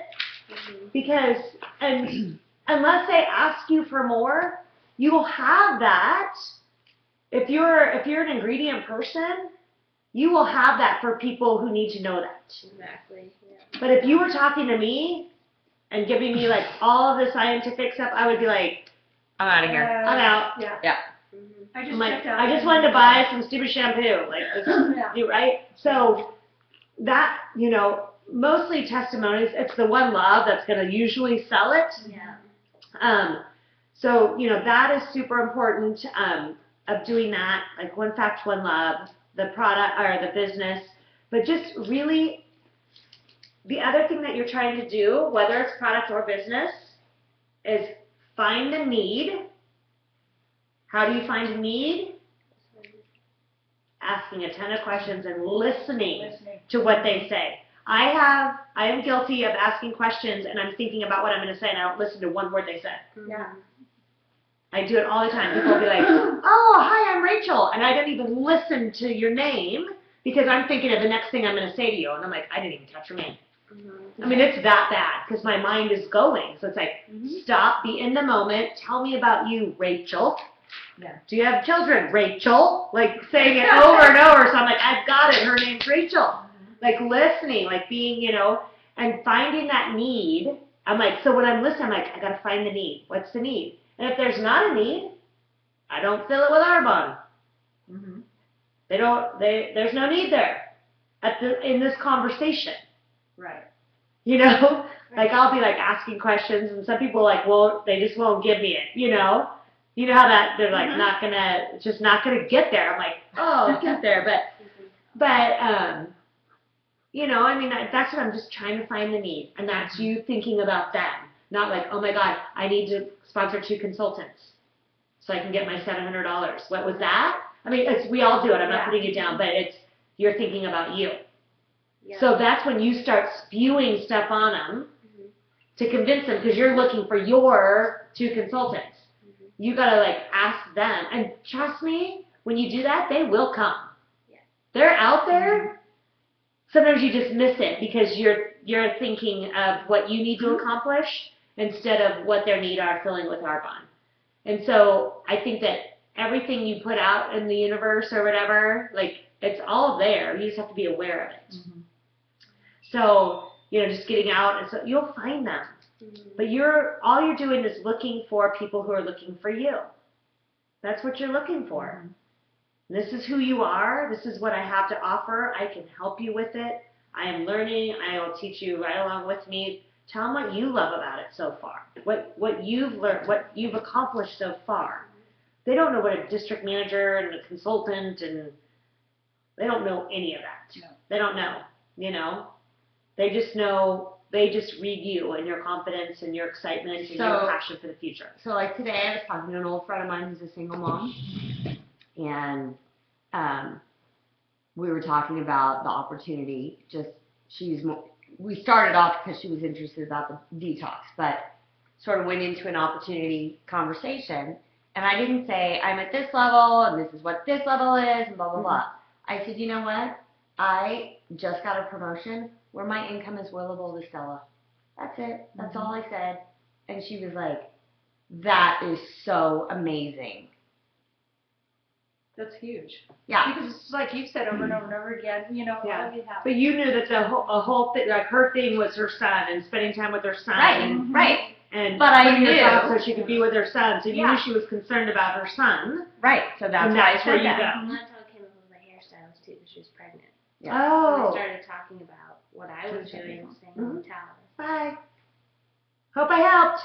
Mm-hmm. Because, and unless they ask you for more, you will have that. If you're an ingredient person, you will have that for people who need to know that. Exactly. Yeah. But if you were talking to me and giving me like all of the scientific stuff, I would be like, I'm out of here. I'm out. Yeah. Yeah. Mm-hmm. I I'm just like, checked out. I just wanted to buy some stupid shampoo. Like, this, Yeah. you right? So that, you know, mostly testimonies, it's the one love that's going to usually sell it. Yeah. So, you know, that is super important of doing that, like 1 fact, 1 love, the product or the business. But just really, the other thing that you're trying to do, whether it's product or business, is find the need. How do you find a need? Asking a ton of questions and listening to what they say. I am guilty of asking questions and I'm thinking about what I'm going to say and I don't listen to 1 word they said. Yeah. I do it all the time. People will be like, oh, hi, I'm Rachel. And I don't even listen to your name because I'm thinking of the next thing I'm going to say to you. And I'm like, I didn't even catch your name. Mm-hmm. I mean, it's that bad because my mind is going. So it's like, stop, be in the moment. Tell me about you, Rachel. Yeah. Do you have children? Rachel. Like saying it over and over. So I'm like, I've got it. Her name's Rachel. Like listening, like being, you know, and finding that need. I'm like, so when I'm listening, I'm like, I got to find the need. What's the need? And if there's not a need, I don't fill it with Arbonne. Mm-hmm. There's no need there in this conversation. Right. You know, like I'll be like asking questions and some people are like, well, they just won't give me it, you know? You know how that they're like just not gonna get there. I'm like, oh, get there. But you know, I mean, that's what I'm just trying to find the need. And that's you thinking about them. Not like, oh my God, I need to sponsor 2 consultants so I can get my $700. What was that? I mean, we all do it. I'm not putting you down, but you're thinking about you. Yeah. So that's when you start spewing stuff on them to convince them because you're looking for your 2 consultants. You gotta like ask them. And trust me, when you do that, they will come. Yeah. They're out there. Sometimes you just miss it because you're thinking of what you need to accomplish instead of what their need are filling with Arbonne. And so I think that everything you put out in the universe or whatever, like it's all there. You just have to be aware of it. Mm-hmm. So, you know, just getting out and so you'll find them. But all you're doing is looking for people who are looking for you. That's what you're looking for. This is who you are. This is what I have to offer. I can help you with it. I am learning. I will teach you right along with me. Tell them what you love about it so far. What you've learned, what you've accomplished so far. They don't know what a district manager and a consultant and they don't know any of that. No. They don't know, you know. They just know, they just read you and your confidence and your excitement and your passion for the future. So like today I was talking to an old friend of mine who's a single mom, and we were talking about the opportunity. We started off because she was interested about the detox, but sort of went into an opportunity conversation. And I didn't say, I'm at this level, and this is what this level is, and blah, blah, blah. I said, you know what? I just got a promotion where my income is willable to Stella. That's it. That's all I said. And she was like, that is so amazing. That's huge. Yeah. Because it's like you've said over and over and over again, you know, Yeah. let me have. But you knew that a whole thing, like her thing was her son and spending time with her son. Right, And, right. and But I putting this off knew. so she could be with her son. So you Yeah. knew she was concerned about her son. Right. So that's And why I that's where said you that. go. And that's how it came up with my hairstylist too, because she was pregnant. Yeah. So Oh. we started talking about what I was doing, staying on the talent. Bye. Hope I helped.